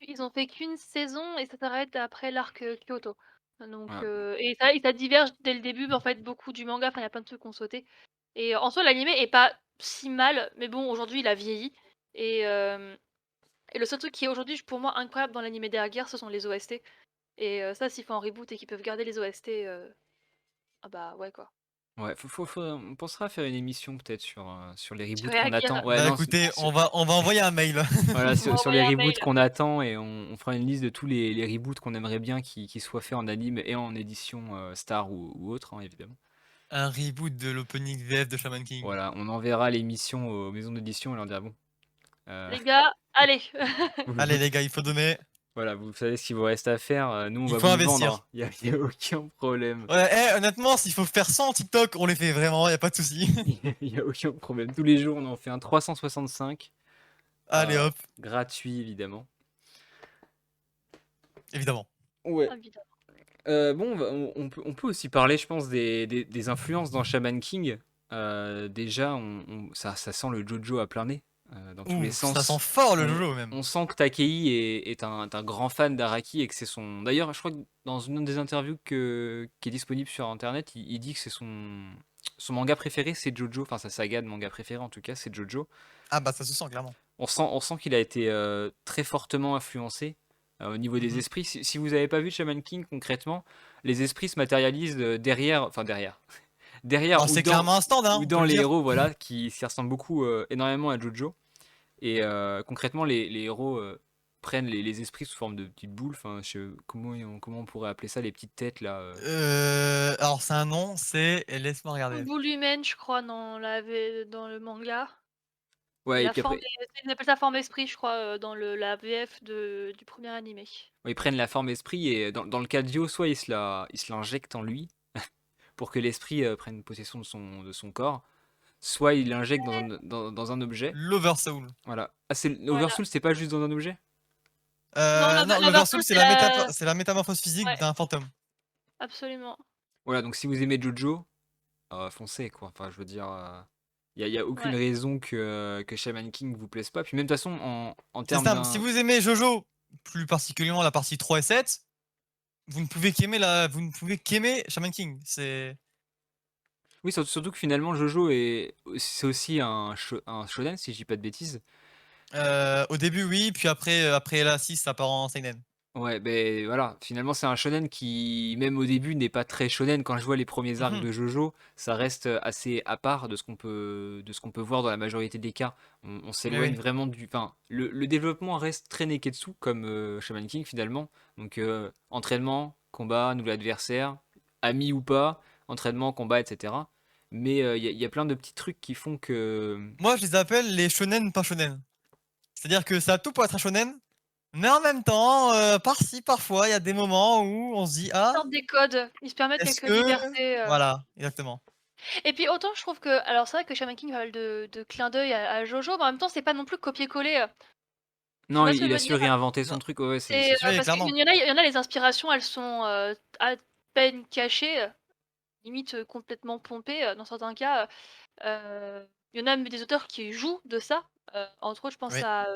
Ils ont fait qu'une saison et ça s'arrête après l'arc Kyoto. Donc, Voilà. et ça diverge dès le début, mais en fait, beaucoup du manga. Enfin, il y a plein de trucs qui ont sauté. Et en soi, l'anime est pas si mal, mais bon, aujourd'hui, il a vieilli. Et, et le seul truc qui est aujourd'hui, pour moi, incroyable dans l'anime d'Air ce sont les OST. Et ça, s'ils font un reboot et qu'ils peuvent garder les OST, ah bah ouais, quoi. Ouais, on pensera à faire une émission peut-être sur les Sur reboots qu'on Air attend. Ouais, Bah non, écoutez, on va envoyer un mail. voilà, on va sur les envoyer un mail. reboots qu'on attend et on fera une liste de tous les reboots qu'on aimerait bien qui soient faits en anime et en édition Star ou autre, hein, évidemment. Un reboot de l'opening VF de Shaman King. Voilà, on enverra l'émission aux maisons d'édition et leur dira bon. Les gars, allez. Allez, les gars, il faut donner. Voilà, vous savez ce qu'il vous reste à faire. Nous, on Il va faut vous le vendre, investir. hein. Y a aucun problème. Ouais, honnêtement, s'il faut faire 100 TikTok, on les fait vraiment, y a pas de souci. Il y a aucun problème. Tous les jours, on en fait un 365. Allez, hop, Gratuit, évidemment. évidemment. Ouais. Évidemment. Bon, on peut aussi parler, je pense, des influences dans Shaman King. Déjà, ça sent le JoJo à plein nez, dans tous les Ouh, ça sent sens. fort le Jojo même. On sent que Takei est un grand fan d'Araki et que c'est son... D'ailleurs, je crois que dans une des interviews qui est disponible sur Internet, il dit que c'est son manga préféré, c'est JoJo. Enfin, sa saga de manga préféré, en tout cas, c'est JoJo. Ah bah ça se sent clairement. On sent qu'il a été très fortement influencé au niveau des Mhm. esprits. Si vous n'avez pas vu Shaman King concrètement, les esprits se matérialisent derrière Alors c'est clairement un stand, hein, ou on peut dans le les dire. héros, voilà, qui s'y ressemblent beaucoup, énormément à Jojo. Et concrètement, les héros prennent les esprits sous forme de petites boules. Enfin, comment on pourrait appeler ça, les petites têtes là Alors c'est un nom, laisse-moi regarder. Boule humaine, je crois, dans le manga. Et Ouais, et la puis forme après, ils appellent ça forme esprit, je crois, dans la VF du premier animé. ils prennent la forme esprit et dans le cas de Dio, soit il se l'injecte en lui pour que l'esprit prenne possession de son corps, soit il l'injecte dans un objet. L'Oversoul. Voilà. Ah, Voilà. l'Oversoul, c'est pas juste dans un objet? Non, l'Oversoul, l'Oversoul c'est la c'est la métamorphose physique ouais, d'un fantôme. absolument. Voilà, donc si vous aimez Jojo, foncez quoi. Enfin, je veux dire, y a aucune Ouais. raison que Shaman King vous plaise pas. Puis même de toute façon, en C'est termes simple, si d'un. vous aimez Jojo, plus particulièrement la partie 3 et 7, vous ne pouvez qu'aimer Shaman King. C'est Oui, surtout que finalement, Jojo c'est aussi un shonen, si je dis pas de bêtises. au début oui, puis après la 6 ça part en seinen. Ouais, ben voilà, finalement c'est un shonen qui, même au début, n'est pas très shonen. Quand je vois les premiers arcs Mhm. de Jojo, ça reste assez à part de ce qu'on peut voir dans la majorité des cas. On Mais s'éloigne oui. vraiment du... Enfin, le développement reste très Neketsu, comme Shaman King finalement. Donc entraînement, combat, nouvel adversaire, ami ou pas, entraînement, combat, etc. Mais il y a plein de petits trucs qui font que... Moi je les appelle les shonen pas shonen. C'est-à-dire que ça a tout pour être un shonen, mais en même temps, par-ci, parfois, il y a des moments où on se dit: Ils «Ah, sortent des codes, ils se permettent est-ce quelques que» libertés. voilà, exactement. Et puis autant je trouve que alors c'est vrai que Shaman King a pas mal de clins d'œil à Jojo, mais en même temps c'est pas non plus copier-coller. Tu Non, vois ce que il je a veux su dire? réinventer son Non, truc, ouais, C'est, c'est sûr. oui, parce qu'il clairement. y en a les inspirations, elles sont, à peine cachées. limite complètement pompé. Dans certains cas, il y en a même des auteurs qui jouent de ça. Entre autres, je pense Oui. à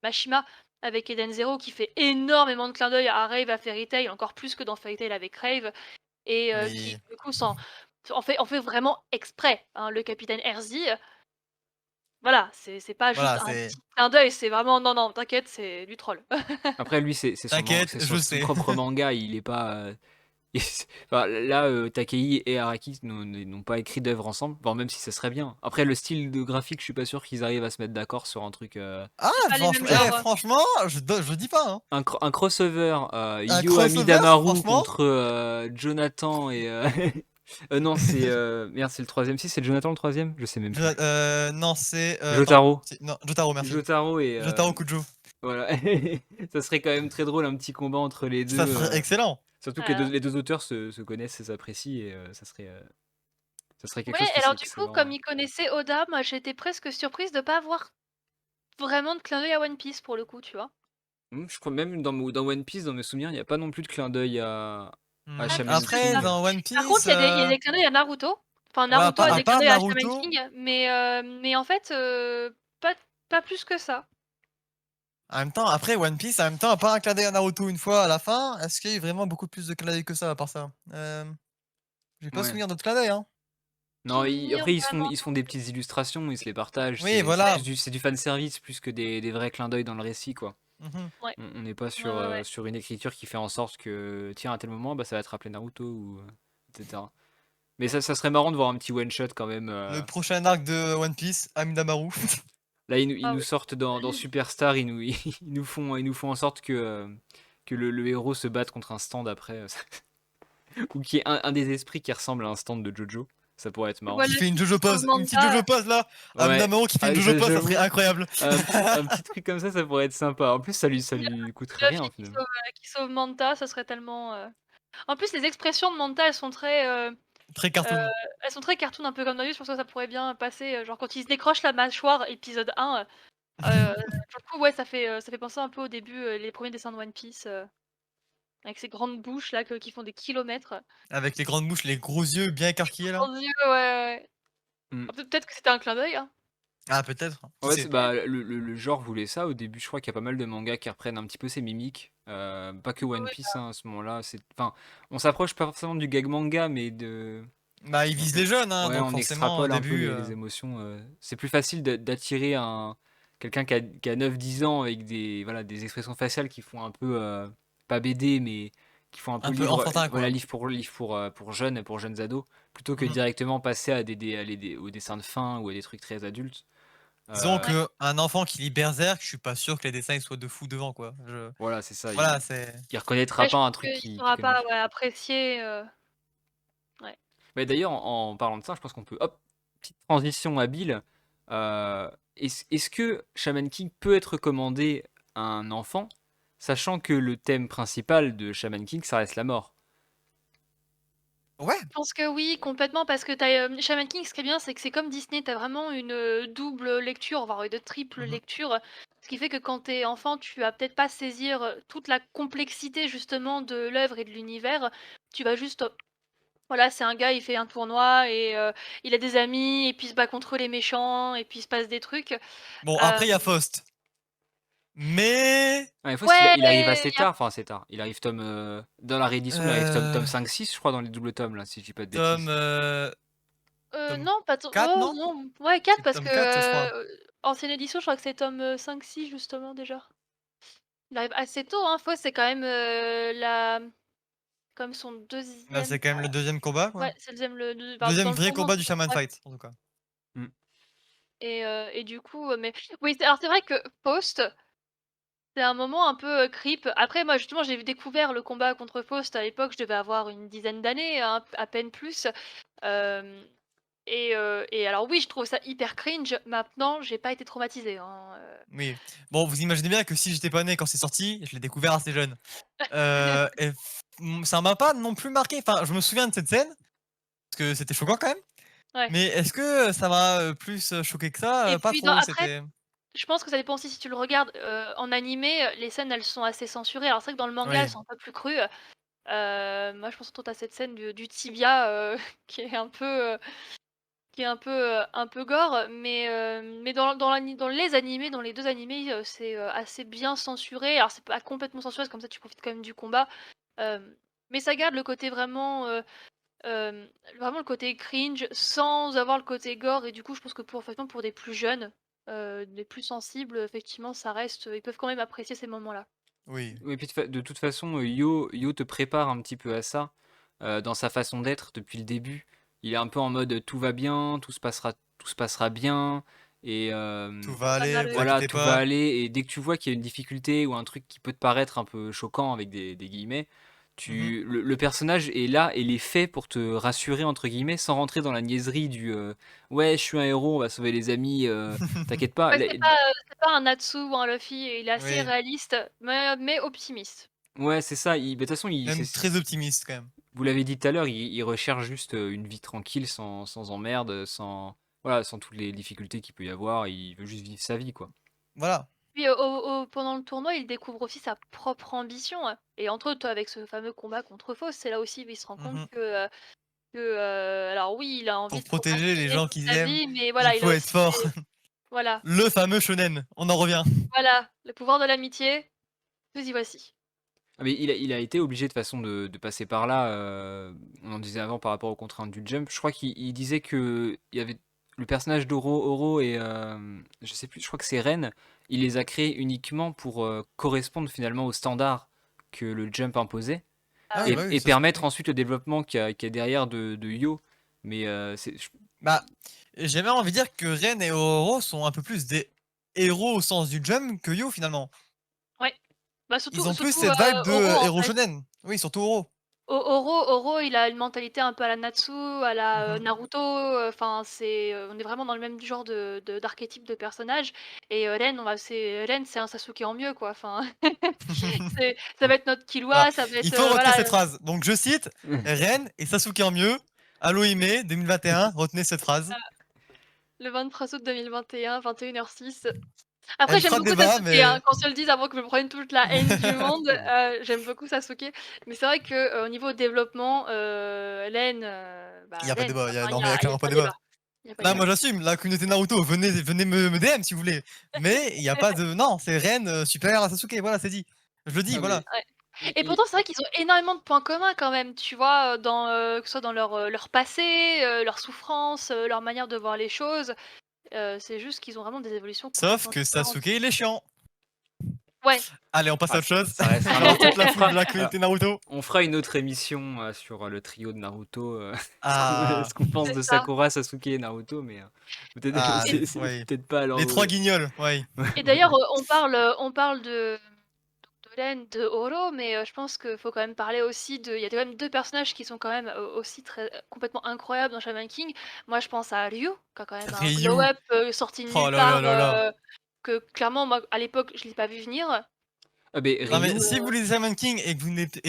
Mashima avec Eden Zero qui fait énormément de clins d'œil à Rave, à Fairy Tail, encore plus que dans Fairy Tail avec Rave, et qui Oui. du coup en fait vraiment exprès, hein, le capitaine Erzi. Voilà, c'est pas juste Voilà, un c'est petit clin d'œil, c'est vraiment non, non, t'inquiète, c'est du troll. Après, lui, c'est t'inquiète, je son sais. propre manga, il est pas. Enfin, là, Takei et Araki n'ont pas écrit d'œuvre ensemble, voire même si ça serait bien. Après, le style de graphique, je suis pas sûr qu'ils arrivent à se mettre d'accord sur un truc. Ah, C'est pas les mêmes genres. franchement, je dis pas, hein. Un crossover Un Yo crossover, Amidamaru franchement. contre Jonathan et. Non, c'est. Merde, c'est le troisième. Si, c'est Jonathan le troisième. Je sais même plus. Non, c'est. Attends, Jotaro. non, Jotaro, merci. Jotaro et. Jotaro Kujo. Voilà. Ça serait quand même très drôle, un petit combat entre les Ça deux. serait excellent. Surtout que Voilà. les deux auteurs se connaissent et s'apprécient, et ça serait quelque Ouais, chose alors du qui coup, serait comme marrant. ils connaissaient Oda, moi j'étais presque surprise de pas avoir vraiment de clin d'œil à One Piece pour le coup, tu vois? Je crois même dans One Piece, dans mes souvenirs, il y a pas non plus de clin d'œil à Shaman Après, King. dans One Par contre, Piece, il y a des clins d'œil à Naruto. Enfin, ouais, Naruto a à des clins part d'œil à Shaman Naruto, King, mais en fait, pas pas plus que ça. en même temps, après One Piece, en même temps, à part un clin d'œil à Naruto une fois à la fin, est-ce qu'il y a eu vraiment beaucoup plus de clin d'œil que ça à part ça? J'ai pas Ouais. souvenir d'autres clins d'œil, hein. Non, Souvenir après vraiment. ils se font des petites illustrations, ils se les partagent. Oui, C'est voilà. plus c'est du fan service plus que des vrais clins d'œil dans le récit, quoi. Mhm. Ouais. On n'est pas Ouais, ouais, ouais. sur une écriture qui fait en sorte que tiens à tel moment bah ça va te rappeler Naruto ou etc. Mais ça serait marrant de voir un petit one shot quand même. Le prochain arc de One Piece, Amidamaru. Là, ils Ah nous oui. sortent dans Superstar, ils nous font en sorte que le héros se batte contre un stand après. Ou qu'il y ait un des esprits qui ressemble à un stand de Jojo. Ça pourrait être marrant. Voilà, Qui fait une qui Jojo sauve pose, une petite Manta. Jojo pose là. Ouais, Amidamaru qui fait une ah, Jojo pose, ça j'avoue, serait incroyable. un petit truc comme ça pourrait être sympa. En plus, ça lui coûterait rien Luffy finalement. qui sauve Manta, ça serait tellement. En plus, les expressions de Manta, elles sont très. Très cartoon. Elles sont très cartoon, un peu comme dans je pense que ça pourrait bien passer. Genre quand il se décroche la mâchoire, épisode 1. Du coup, ouais, ça fait penser un peu au début, les premiers dessins de One Piece, avec ces grandes bouches là qui font des kilomètres. Avec les grandes bouches, les gros yeux bien écarquillés là. Grands yeux, ouais, ouais, ouais. Mm. Peut-être que c'était un clin d'œil, hein. Ah, peut-être, qui Ouais, sait. bah, le genre voulait ça au début. Je crois qu'il y a pas mal de mangas qui reprennent un petit peu ces mimiques. Pas que Ouais, One ouais, Piece hein, à ce moment-là. Enfin, on s'approche pas forcément du gag manga, mais Bah, ils visent les jeunes, hein, ouais, donc on forcément au extrapole un peu début. les émotions. C'est plus facile d'attirer quelqu'un qui a 9-10 ans avec voilà, des expressions faciales qui font un peu, pas BD, mais qui font un peu Un peu enfantin, voilà, quoi. livre pour jeunes ados, plutôt que Mhm. directement passer à aux dessins de fin ou à des trucs très adultes. Disons Ouais. qu'un enfant qui lit Berserk, je suis pas sûr que les dessins ils soient de fou devant, quoi. Voilà, c'est ça. Voilà, c'est. Il reconnaîtra Ouais, je pas un pense truc qu'il qui saura connaît. pas, ouais, apprécier, ouais. Mais d'ailleurs, en parlant de ça, je pense qu'on peut, hop, petite transition habile. Est-ce que Shaman King peut être recommandé à un enfant, sachant que le thème principal de Shaman King, ça reste la mort? Ouais. Je pense que oui, complètement, parce que Shaman King, ce qui est bien, c'est que c'est comme Disney, tu as vraiment une, double lecture, voire une triple Mhm. lecture. Ce qui fait que quand tu es enfant, tu vas peut-être pas saisir, toute la complexité justement de l'œuvre et de l'univers. Tu vas juste, voilà, c'est un gars, il fait un tournoi et il a des amis et puis il se bat contre les méchants et puis il se passe des trucs. Bon, après, il y a Hem, Faust. Mais. Ouais, il faut ouais, il arrive assez il y a tard, enfin assez tard. Il arrive dans la réédition, il arrive Euh, tome 5-6, je crois, dans les doubles tomes, là, si je dis pas de tome, bêtises. tome non, pas tant 4, oh non? non, ouais 4 C'est parce tome que, 4, je crois. ancienne édition, je crois que c'est tome, 5-6 justement déjà. Il arrive assez tôt, hein. Faux, c'est quand même, comme son Bah, deuxième. c'est quand même le deuxième combat, quoi. Ouais, c'est le deuxième enfin, Deuxième dans le vrai tournoi, combat du c'est Shaman ouais. Fight, en tout cas. Mm. Et du coup, mais oui, c'est vrai que Faust, c'est un moment un peu, creep. Après moi, justement, j'ai découvert le combat contre Faust à l'époque, je devais avoir une dizaine d'années, hein, à peine plus. Hem et alors oui, je trouve ça hyper cringe. Maintenant, j'ai pas été traumatisée, hein, Oui. Bon, vous imaginez bien que si j'étais pas né quand c'est sorti, je l'ai découvert assez jeune. Et ça m'a pas non plus marqué. Enfin, je me souviens de cette scène, parce que c'était choquant quand même. Ouais. Mais est-ce que ça m'a plus choqué que ça? Et Pas puis trop, après, c'était. je pense que ça dépend aussi si tu le regardes, en animé, les scènes elles sont assez censurées. Alors c'est vrai que dans le manga, elles Oui. sont un peu plus crues, Moi, je pense surtout à cette scène du tibia qui est un peu, un peu gore, mais dans les animés, dans les 2 animés, c'est, assez bien censuré. Alors c'est pas complètement censuré, comme ça tu profites quand même du combat, mais ça garde le côté vraiment le côté cringe sans avoir le côté gore et du coup, je pense que effectivement pour des plus jeunes, des plus sensibles, effectivement, ça reste, ils peuvent quand même apprécier ces moments-là. Oui. Oui, puis de toute façon, Yo te prépare un petit peu à ça, dans sa façon d'être depuis le début. Il est un peu en mode tout va bien, tout se passera bien, et Tout va Pas aller, mal, vous oui. voilà, inquiétez tout va pas. aller. Et dès que tu vois qu'il y a une difficulté ou un truc qui peut te paraître un peu choquant avec des guillemets, Mhm. le personnage est là et il est fait pour te rassurer entre guillemets sans rentrer dans la niaiserie du ouais, je suis un héros, on va sauver les amis, t'inquiète pas. Ouais, c'est pas un Natsu ou un Luffy, il est assez Oui, réaliste, mais optimiste. Ouais, c'est ça. De toute façon, même très optimiste quand même. vous l'avez dit tout à l'heure, il recherche juste une vie tranquille, sans emmerde, voilà, sans toutes les difficultés qu'il peut y avoir. Il veut juste vivre sa vie, quoi. Voilà. Puis, pendant le tournoi, il découvre aussi sa propre ambition, et entre autres avec ce fameux combat contre Faust, c'est là aussi où il se rend compte Mhm. alors oui, il a envie Pour de protéger les procrastiner gens toute qu'il sa aime, vie, mais il voilà, il a faut être aussi fort. voilà, Le fameux shonen, on en revient. voilà, le pouvoir de l'amitié, nous y voici. Ah, mais il a été obligé de façon de passer par là. On en disait avant par rapport aux contraintes du jump. Je crois qu'il disait que il y avait le personnage Oro et je sais plus. Je crois que c'est Ren. Il les a créés uniquement pour correspondre finalement aux standards que le jump imposait. Ah Ah ouais. oui, et, bah oui, et ça se permettre comprend. ensuite le développement qu'il y a derrière de Yo. Mais Bah, j'ai même envie de dire que Ren et Oro sont un peu plus des héros au sens du jump que Yo finalement. Ouais, bah, Ils surtout ont plus surtout, cette vibe de Oro, en héros fait. shonen. Oui, surtout Oro. Oro, il a une mentalité un peu à la Natsu, à la, Mhm. Naruto, enfin on est vraiment dans le même genre d'archétype de personnage et Ren, c'est un Sasuke en mieux, quoi, enfin ça va être notre Voilà. Killua, ça va Il être, faut retenir voilà, cette phrase. Donc je cite Ren et Sasuke en mieux. Haloime 2021, retenez cette phrase. le 23 août 2021, 21h06. Après, Elle j'aime fera beaucoup débat, Sasuke, hein, mais qu'on se le dise avant que je me prenne toute la haine du monde, j'aime beaucoup Sasuke, mais c'est vrai que, au niveau développement, il y a pas de Ren, débat. enfin, Non, mais il y a il y a clairement pas pas de débat, débat. il y a pas Là, débat. moi j'assume. La communauté Naruto, venez me DM si vous voulez. Mais il y a pas de. Non, c'est Ren supérieur à Sasuke. Voilà, c'est dit. Je le dis, ah, mais voilà. Ouais. et- Et et- pourtant, c'est vrai qu'ils ont énormément de points communs quand même, tu vois, que ce soit dans leur passé, leur souffrance, leur manière de voir les choses. C'est juste qu'ils ont vraiment des évolutions Sauf complètement que différentes. Sasuke, il est chiant. Ouais. Allez, on passe à ah, autre chose. ça restera Pour Naruto. toute la foule de la communauté Naruto. On fera une autre émission sur le trio de Naruto, Ah, ce qu'on pense C'est de ça. Sakura, Sasuke et Naruto, mais peut-être ah, Et c'est oui. peut-être pas alors. Les trois guignols, oui. et d'ailleurs, on parle de Ren, de Oro, mais je pense qu'il faut quand même parler aussi il y a quand même 2 personnages qui sont quand même, aussi très complètement incroyables dans Shaman King. Moi, je pense à Ryu, qui a quand même un glow Ryu. up, sorti de Oh nulle là là part, là là. que clairement, moi, à l'époque, je l'ai pas vu venir. Ah, mais Non mais Donc, Ryu, si vous lisez Shaman King et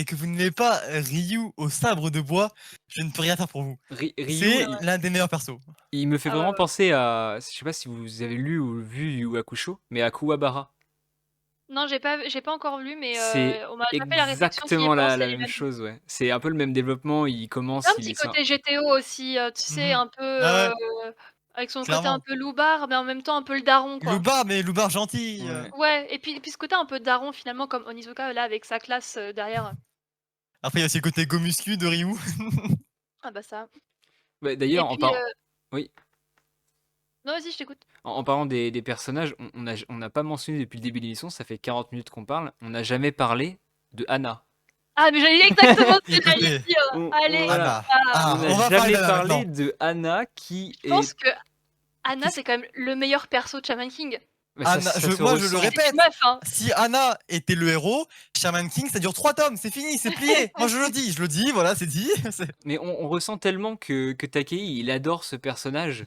que vous n'avez pas Ryu au sabre de bois, je ne peux rien faire pour vous. Ryu, C'est ouais, ouais. l'un des meilleurs persos. il me fait Ah ouais, vraiment ouais. penser à, je sais pas si vous avez lu ou vu Yu Hakusho, mais à Kuwabara. Non, j'ai pas encore lu, mais C'est on m'a déjà fait la réflexion qui y exactement pense la et même même chose, ouais. C'est un peu le même développement. Il il y a commence, un il petit est, côté GTO aussi, tu sais, Mhm. un peu, Ah ouais, avec son côté un clairement. peu loubard, mais en même temps un peu le daron, quoi. Loubar, mais Loubar gentil. ouais. Ouais, et puis ce côté un peu daron finalement comme Onizuka là avec sa classe, derrière. Après, il y a aussi le côté go muscu de Ryu. Ah bah ça. Bah, Et d'ailleurs, puis, oui, non vas-y je t'écoute. en parlant des personnages, on n'a pas mentionné depuis le début de l'émission, ça fait 40 minutes qu'on parle, on n'a jamais parlé de Anna. Ah mais j'allais exactement ce que j'allais Écoutez, dire. Allez, Voilà. Anna. ah, On Ah, n'a on va parler jamais d'Anna parlé maintenant. de Anna qui je pense est. que Anna Qu'est-ce- c'est quand même le meilleur perso de Shaman King. Bah, Anna, ça se moi je le Et ressent. c'est une répète, meuf, hein. si Anna était le héros, Shaman King ça dure 3 tomes, c'est fini, c'est plié. Moi je le dis, voilà, c'est dit. Mais on ressent tellement que Takei, il adore ce personnage.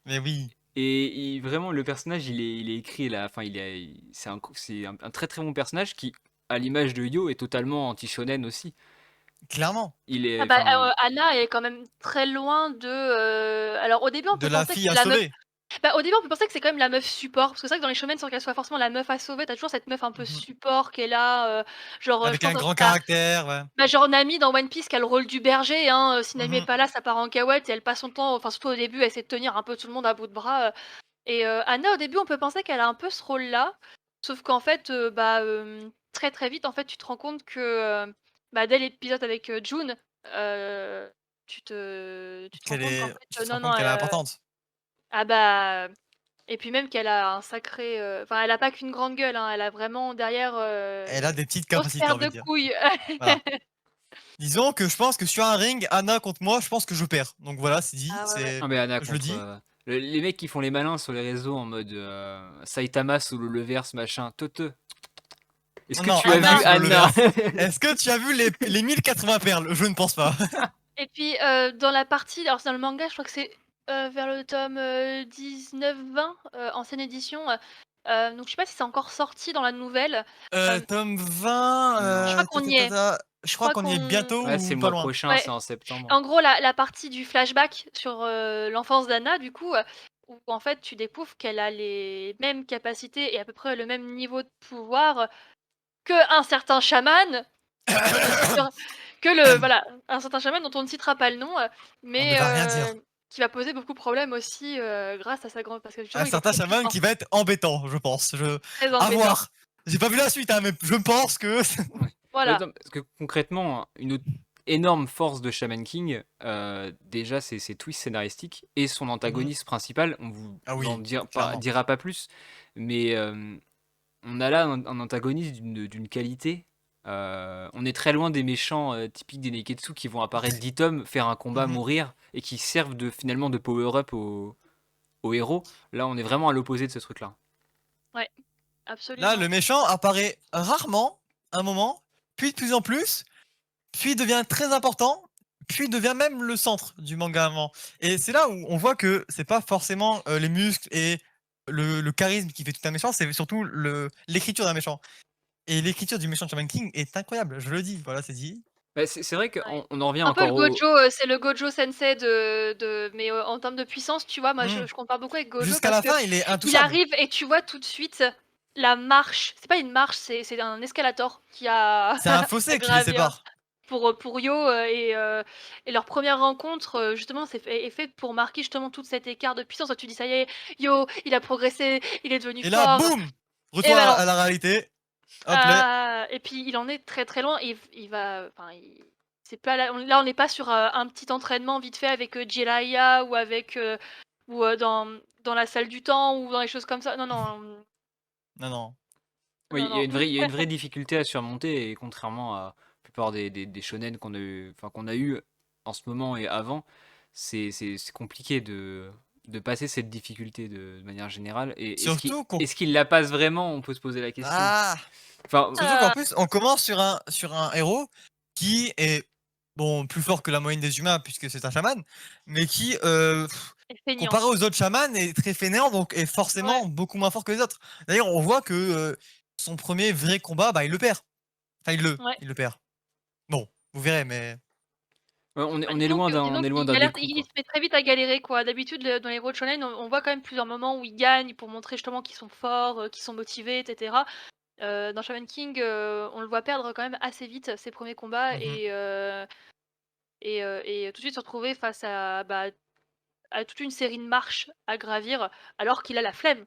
Mais oui, Et vraiment, le personnage, il est écrit là. Enfin, c'est un très très bon personnage qui, à l'image de Yo, est totalement anti-shonen aussi. clairement. Il est. Ah bah, Enfin, Anna est quand même très loin de, alors au début on De peut la penser que fille c'est à la meuf sauver. Bah, au début, on peut penser que c'est quand même la meuf support, parce que c'est vrai que dans les shonen, sans qu'elle soit forcément la meuf à sauver, tu toujours cette meuf un peu Mmh. support qui est là, genre, je Avec un pense à grand caractère, ouais. genre Nami dans One Piece qui a le rôle du berger, hein, si Nami est Mmh. pas là, ça part en cacahuète et elle passe son temps, enfin surtout au début, à essayer de tenir un peu tout le monde à bout de bras, et Anna, au début, on peut penser qu'elle a un peu ce rôle-là, sauf qu'en fait, très, très vite, en fait, tu te rends compte que, dès l'épisode avec, June, heu, tu te rends compte qu'en Tu fait, te rends non, compte non, qu'elle est importante. ah bah et puis même qu'elle a un sacré, enfin, elle a pas qu'une grande gueule, hein, elle a vraiment derrière, Elle a des petites grosse capacités, on paire va de dire. couilles. Voilà. Disons que je pense que sur un ring, Anna contre moi, je pense que je perds. Donc voilà, c'est dit, Ah ouais, ouais. Non mais Anna je le contre dis. les mecs qui font les malins sur les réseaux en mode Saitama sous le verse machin. Est-ce Non, que non, tu as Anna vu sous le Anna? Leverse. Est-ce que tu as vu les 1080 perles? Je ne pense pas. Et puis, dans la partie alors c'est dans le manga, je crois que c'est, vers le tome, 19-20, ancienne édition, donc je sais pas si c'est encore sorti dans la nouvelle. Tome Je 20, crois qu'on y est. je Je crois crois qu'on y est qu'on bientôt Ouais, c'est ou le pas mois loin. prochain, c'est ouais, en septembre. en gros la partie du flashback sur, l'enfance d'Anna du coup, où en fait tu découvres qu'elle a les mêmes capacités et à peu près le même niveau de pouvoir qu'un certain chaman, dont on ne citera que le voilà, un certain chaman dont on ne citera pas le nom, On ne mais va rien dire. qui va poser beaucoup de problèmes aussi, grâce à sa grande parce que Un justement il est certain très chaman puissant, qui va être embêtant, je pense. très À embêtant. voir. J'ai pas vu la suite, hein, mais je pense que. Ouais. Voilà. Non, parce que concrètement, une autre énorme force de Shaman King, déjà, c'est ses twists scénaristiques et son Mhm. antagoniste principal. On vous Ah en oui, clairement. dira pas plus, mais on a là un antagoniste d'une qualité. On est très loin des méchants typiques des Neketsu qui vont apparaître 10 tomes, faire un combat, Mhm. mourir et qui servent finalement de power-up au héros. Là, on est vraiment à l'opposé de ce truc-là. Ouais, Là, absolument. le méchant apparaît rarement, un moment, puis de plus en plus, puis devient très important, puis devient même le centre du manga avant. Et c'est là où on voit que c'est pas forcément les muscles et le charisme qui fait tout un méchant, c'est surtout l'écriture d'un méchant. Et l'écriture du méchant de Shaman King est incroyable, je le dis, voilà, c'est dit. Bah, c'est vrai Ouais. qu'on on en revient Un peu le encore au. Gojo, c'est le Gojo Sensei mais en termes de puissance, tu vois? Moi, Hmm. je compare beaucoup avec Gojo Jusqu'à parce la que fin, il est il intouchable. arrive et tu vois tout de suite la marche. C'est pas une marche, c'est un escalator qui a C'est un à fossé qui les gravir sépare. pour Yo, et leur première rencontre, justement, est faite pour marquer justement tout cet écart de puissance. Tu dis: «Ça y est, Yo, il a progressé, il est devenu Et là, fort» boum! et Retour bah non. à la réalité. Hop là. Ah et puis il en est très, très loin et il va enfin il c'est pas là on n'est pas sur, un petit entraînement vite fait avec, Jiraiya ou avec, dans la salle du temps ou dans les choses comme ça. Non, non, Non, non. Oui, non, non. il y a une vraie difficulté à surmonter et contrairement à la plupart des shonen qu'on a eu en ce moment et avant, c'est compliqué de passer cette difficulté de manière générale. Et Surtout qu'on est-ce qu'il la passe vraiment? On peut se poser la question. ah! Enfin, Surtout qu'en plus, on commence sur un héros qui est, bon, plus fort que la moyenne des humains puisque c'est un chaman, mais qui, Et feignant. comparé aux autres chamans est très fainéant, donc est Ouais, forcément beaucoup moins fort que les autres. D'ailleurs, on voit que, son premier vrai combat, bah, il le perd. Enfin, ouais. il le perd. Bon, vous verrez, mais ouais, Bah, on disons est loin qu'il d'un galère, découp, il quoi. se met très vite à galérer, quoi. D'habitude, dans les héros shonen, on voit quand même plusieurs moments où ils gagnent pour montrer justement qu'ils sont forts, qu'ils sont motivés et cetera. Dans Shaman King, on le voit perdre quand même assez vite ses premiers combats mmh. et tout de suite se retrouver face à toute une série de marches à gravir alors qu'il a la flemme.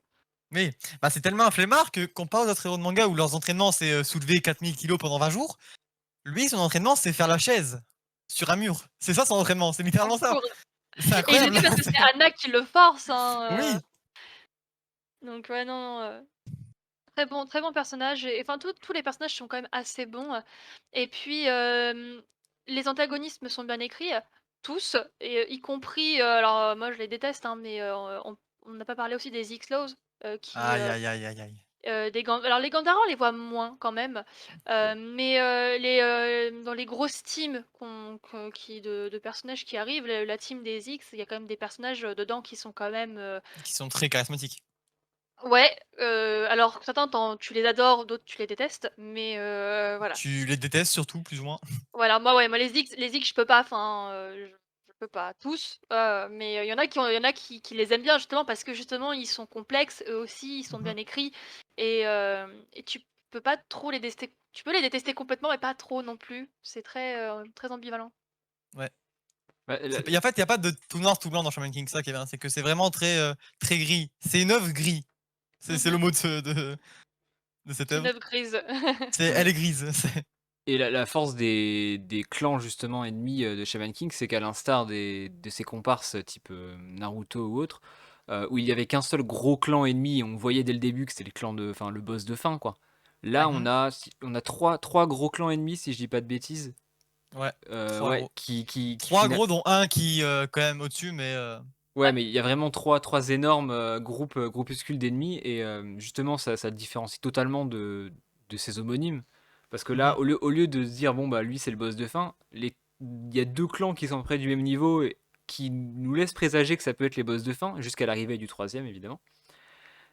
Oui, bah, c'est tellement un flemmard que comparé aux autres héros de manga où leurs entraînements, c'est, soulever 4000 kilos pendant 20 jours, lui, son entraînement, c'est faire la chaise sur un mur. C'est ça son entraînement, c'est Tout littéralement ça. court. C'est Et il le incroyable. fait parce que c'est Anna qui le force, hein, Oui, donc ouais, non, non, très bon personnage et enfin tous les personnages sont quand même assez bons, et puis, les antagonistes me sont bien écrits, tous et y compris, alors, moi je les déteste, hein, mais, on n'a pas parlé aussi des X-Laws, qui, aïe, aïe, aïe, aïe, aïe. des Gan alors les Gandhara, on les voit moins quand même, mais, dans les grosses teams qui de personnages qui arrivent, la team des X, il y a quand même des personnages, dedans qui sont quand même, Qui sont très charismatiques. ouais, alors certains tu les adores, d'autres tu les détestes, mais, voilà. Tu les détestes surtout, plus ou moins? Voilà, moi ouais, moi les X je peux pas, enfin, pas tous, mais il y en a qui les aiment bien justement parce que justement ils sont complexes, eux aussi, ils sont Mmh. bien écrits et tu peux pas trop les détester. Tu peux les détester complètement, mais pas trop non plus. C'est très ambivalent. Ouais. Bah, C'est y a en fait, il y a pas de tout noir, tout blanc dans Shaman King, c'est ça qui est bien, c'est que c'est vraiment très, très gris. C'est une œuvre gris. C'est le Mmh. mot de cette C'est une œuvre. œuvre grise. Elle est grise, c'est et la force des clans justement ennemis de Shaman King, c'est qu'à l'instar de ses comparses type Naruto ou autre, où il y avait qu'un seul gros clan ennemi, et on voyait dès le début que c'était enfin le boss de fin quoi. Là, Ouais. on Mmh. a, on a trois gros clans ennemis, si je dis pas de bêtises. Ouais, 3 Ouais, gros. qui 3 gros dont un qui, quand même au-dessus, mais ouais, Ouais. mais il y a vraiment trois énormes groupuscules d'ennemis, et justement, ça te différencie totalement de ses homonymes. Parce que là, mmh au lieu de se dire, bon, bah lui, c'est le boss de fin, il y a deux clans qui sont près du même niveau et qui nous laissent présager que ça peut être les boss de fin, jusqu'à l'arrivée du troisième, évidemment.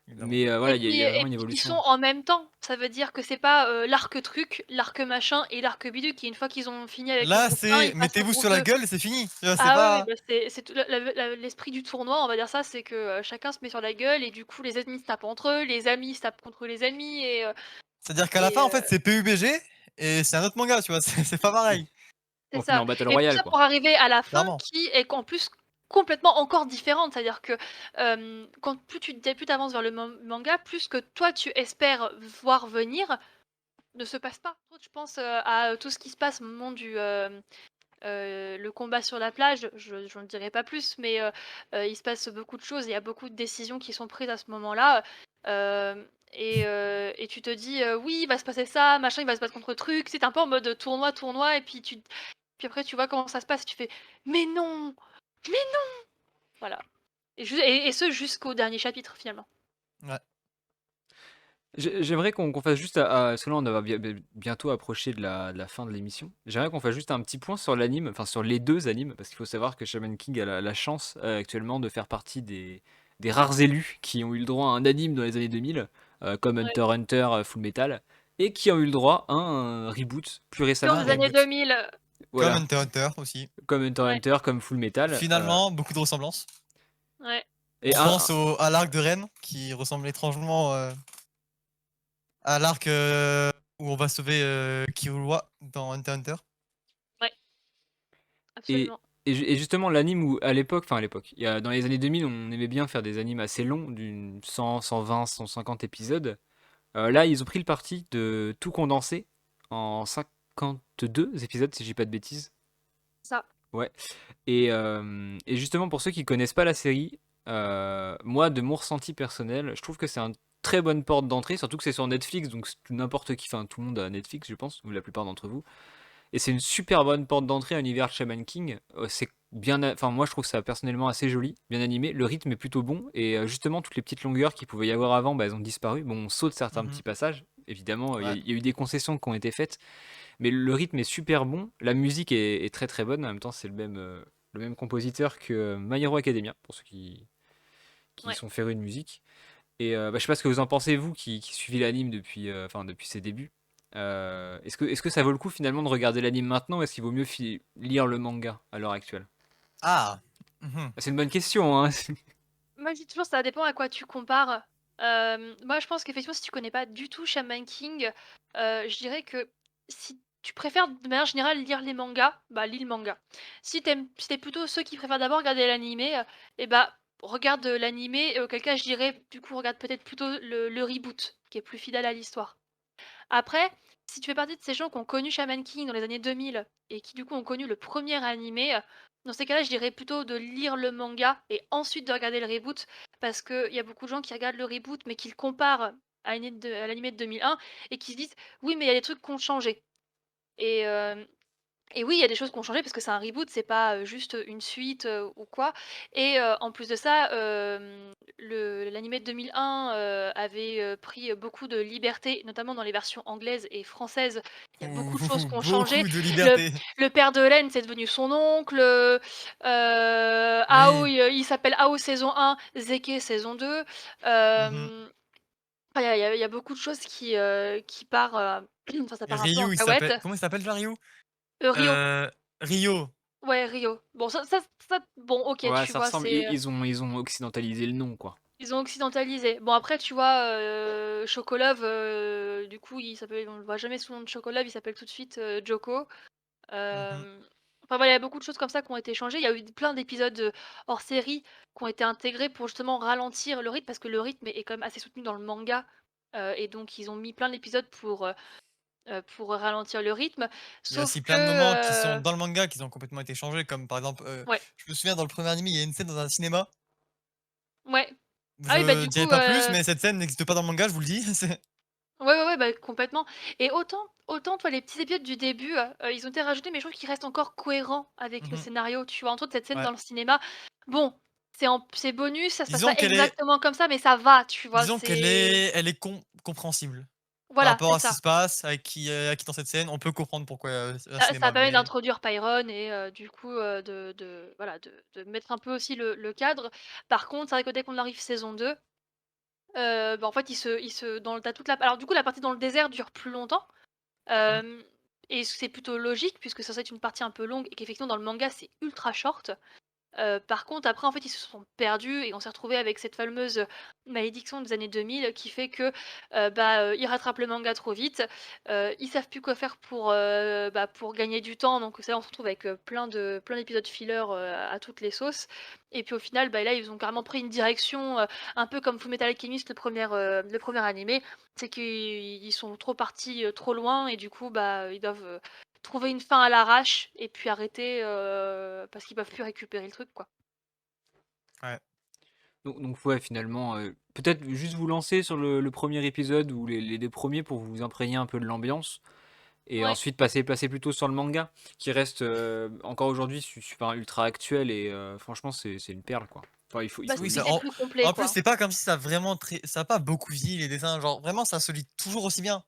évidemment. Mais voilà, il y a Et vraiment une puis qui sont évolution. en même temps. Ça veut dire que c'est pas, l'arc truc, l'arc machin et l'arc bidule qui une fois qu'ils ont fini avec le Là, groupe 1, c'est ils passent au mettez-vous groupe sur la 2. gueule et c'est fini. Tu vois? C'est Ah ouais, ouais, pas bah, c'est tout l'esprit du tournoi, on va dire ça, c'est que, chacun se met sur la gueule et du coup les ennemis se tapent entre eux, les amis se tapent contre les ennemis c'est-à-dire qu'à la et fin, en fait, c'est PUBG et c'est un autre manga, tu vois? C'est pas pareil, c'est On finit ça en Battle et tout Royale, ça quoi. pour arriver à la fin clairement. qui est en plus complètement encore différente. C'est-à-dire que, quand plus tu avances vers le manga, plus que toi tu espères voir venir ne se passe pas. Trop, je pense, à tout ce qui se passe au moment le combat sur la plage, je ne dirai pas plus, mais il se passe beaucoup de choses, il y a beaucoup de décisions qui sont prises à ce moment-là, et tu te dis, «Oui, il va se passer ça, machin, il va se battre contre truc». C'est un peu en mode tournoi, tournoi et puis après tu vois comment ça se passe et tu fais: «Mais non! Mais non!» Voilà et ce jusqu'au dernier chapitre finalement. Ouais. J'aimerais qu'on fasse juste, parce que là on va bientôt approcher de la fin de l'émission. J'aimerais qu'on fasse juste un petit point sur l'anime, enfin sur les deux animes, parce qu'il faut savoir que Shaman King a la chance actuellement de faire partie des rares élus qui ont eu le droit à un anime dans les années 2000, comme Ouais. Hunter x Hunter, Full Metal, et qui ont eu le droit à un reboot plus Dans récemment. Un les années reboot. 2000, Comme Voilà, Hunter x Hunter aussi. comme Hunter x ouais, Hunter, comme Full Metal. Finalement, beaucoup de ressemblances. ouais. Et On pense à l'arc de Rennes qui ressemble étrangement, à l'arc, où on va sauver, Killua dans Hunter x Hunter. Ouais, Et, absolument. et justement, l'anime où, à l'époque, dans les années 2000, on aimait bien faire des animes assez longs, d'une 100, 120, 150 épisodes. Là, ils ont pris le parti de tout condenser en 52 épisodes, si je dis pas de bêtises. Ça. Ouais. Et justement, pour ceux qui connaissent pas la série, moi, de mon ressenti personnel, je trouve que c'est une très bonne porte d'entrée, surtout que c'est sur Netflix, donc n'importe qui, enfin tout le monde a Netflix, je pense, ou la plupart d'entre vous. Et c'est une super bonne porte d'entrée à l'univers de Shaman King. C'est bien, enfin moi je trouve ça personnellement assez joli, bien animé. Le rythme est plutôt bon et justement toutes les petites longueurs qu'il pouvait y avoir avant, bah, elles ont disparu. Bon, on saute certains Mmh. petits passages. Évidemment, Ouais. il y a eu des concessions qui ont été faites, mais le rythme est super bon. La musique est très très bonne. En même temps, c'est le même compositeur que My Hero Academia pour ceux qui Ouais. sont férus de musique. Et bah, je sais pas ce que vous en pensez, vous qui suivez l'anime depuis ses débuts. Est-ce que ça vaut le coup finalement de regarder l'anime maintenant, ou est-ce qu'il vaut mieux lire le manga à l'heure actuelle? Ah! Mmh. C'est une bonne question, hein. Moi, je dis toujours, ça dépend à quoi tu compares. Moi, je pense qu'effectivement, si tu connais pas du tout Shaman King, je dirais que si tu préfères de manière générale lire les mangas, bah lis le manga. Si t'es plutôt ceux qui préfèrent d'abord regarder l'animé, et bah regarde l'animé, et auquel cas je dirais du coup regarde peut-être plutôt le reboot, qui est plus fidèle à l'histoire. Après, si tu fais partie de ces gens qui ont connu Shaman King dans les années 2000 et qui du coup ont connu le premier animé, dans ces cas-là, je dirais plutôt de lire le manga et ensuite de regarder le reboot parce qu'il y a beaucoup de gens qui regardent le reboot mais qui le comparent à l'animé de 2001 et qui se disent oui mais il y a des trucs qui ont changé. Et, et oui, il y a des choses qui ont changé parce que c'est un reboot, c'est pas, juste, une suite, ou quoi et en plus de ça, le l'animé de 2001, avait, pris, beaucoup de libertés, notamment dans les versions anglaises et françaises. Il y a beaucoup de choses qui ont changé. Beaucoup de Le liberté. le père de Ren, c'est devenu son oncle, Oui. Aoi, il s'appelle Ao saison 1, Zeke saison 2. Mmh. Enfin, il y a beaucoup de choses qui part, enfin ça part un peu en Ryu, cacahuète. il s'appelle déjà Ryu? Rio. Rio. Ouais, Rio. Bon, bon, OK, Ouais, tu ça vois, ressemble. c'est, Ils ont occidentalisé le nom, quoi. ils ont occidentalisé. Bon, après, tu vois, Chocolove, du coup, on le voit jamais sous le nom de Chocolove, il s'appelle tout de suite, Joko. Mhm. Enfin voilà, il y a beaucoup de choses comme ça qui ont été changées. Il y a eu plein d'épisodes, hors série qui ont été intégrés pour justement ralentir le rythme, parce que le rythme est quand même assez soutenu dans le manga, et donc ils ont mis plein d'épisodes pour ralentir le rythme. Il y a Sauf aussi que, plein de moments qui sont dans le manga qui ont complètement été changés, comme par exemple, ouais, je me souviens dans le premier anime, il y a une scène dans un cinéma. ouais. Ah oui, bah, Je du dirai coup, pas plus, mais cette scène n'existe pas dans le manga, je vous le dis. ouais, ouais, ouais, bah, complètement. Et autant, toi, les petits épisodes du début, ils ont été rajoutés, mais je trouve qu'ils restent encore cohérents avec le Mhm. scénario, tu vois? Entre autres, cette scène Ouais. dans le cinéma, bon, c'est bonus, ça se passe Disons pas qu'elle est, exactement comme ça, mais ça va, tu vois? disons qu'elle est, elle est compréhensible par Voilà, rapport c'est à ce qui ça. se passe, avec qui dans cette scène, on peut comprendre pourquoi un Ça cinéma. permet Mais d'introduire Pyron et du coup, voilà, de mettre un peu aussi le cadre. Par contre, c'est vrai que dès qu'on arrive saison 2, bah, en fait, il se dans le tu toute la alors du coup, la partie dans le désert dure plus longtemps. Mhm. Hem Et c'est plutôt logique puisque ça c'est une partie un peu longue et qu'effectivement dans le manga c'est ultra short. Par contre après en fait ils se sont perdus et on s'est retrouvé avec cette fameuse malédiction des années 2000 qui fait que, ils rattrapent le manga trop vite, ils savent plus quoi faire pour gagner du temps, donc c'est là on se retrouve avec, plein d'épisodes filler, à toutes les sauces. Et puis au final, bah, là ils ont carrément pris une direction, un peu comme Fullmetal Alchemist le premier animé. C'est qu'ils sont trop partis, trop loin et du coup, bah, ils doivent, trouver une fin à l'arrache et puis arrêter, parce qu'ils peuvent plus récupérer le truc, quoi. Ouais. Donc ouais, finalement, peut-être juste vous lancer sur le premier épisode ou les deux premiers pour vous imprégner un peu de l'ambiance. Et Ouais. ensuite passer plutôt sur le manga, qui reste encore aujourd'hui super ultra actuel et franchement c'est une perle quoi. Enfin, il Bah, faut Oui, puis il ça, c'est en, plus complet, en plus, quoi. c'est pas comme si ça a vraiment ça a pas beaucoup vieilli les dessins, genre vraiment ça se lit toujours aussi bien.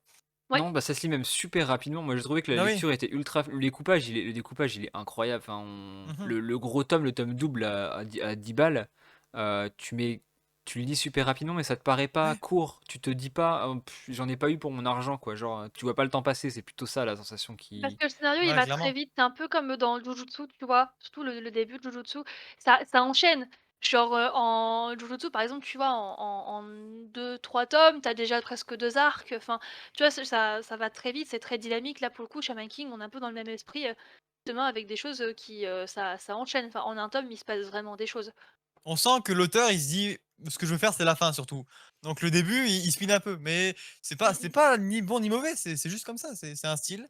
Ouais. Non, bah ça se lit même super rapidement. Moi, j'ai trouvé que la Ah oui. lecture était ultra. Le découpage, il est incroyable. Enfin, Mhm. le gros tome, le tome double à 10 balles, tu mets, tu le lis super rapidement, mais ça te paraît pas Ouais, court. Tu te dis pas, oh, j'en ai pas eu pour mon argent, quoi. Genre, tu vois pas le temps passer. C'est plutôt ça la sensation Parce qui. que le scénario, il ouais, va très clairement. vite. C'est un peu comme dans Jujutsu, tu vois? Surtout le début de Jujutsu, ça enchaîne. Genre, en Jujutsu, par exemple, tu vois, en 2-3 tomes, tu as déjà presque 2 arcs. Enfin, tu vois, ça va très vite, c'est très dynamique. Là, pour le coup, Shaman King, on est un peu dans le même esprit, justement avec des choses, ça enchaîne. Enfin, en un tome, il se passe vraiment des choses. On sent que l'auteur, il se dit: «Ce que je veux faire, c'est la fin surtout». Donc le début, il spin un peu, mais Mmh c'est mh. pas ni bon ni mauvais, c'est juste comme ça, c'est un style.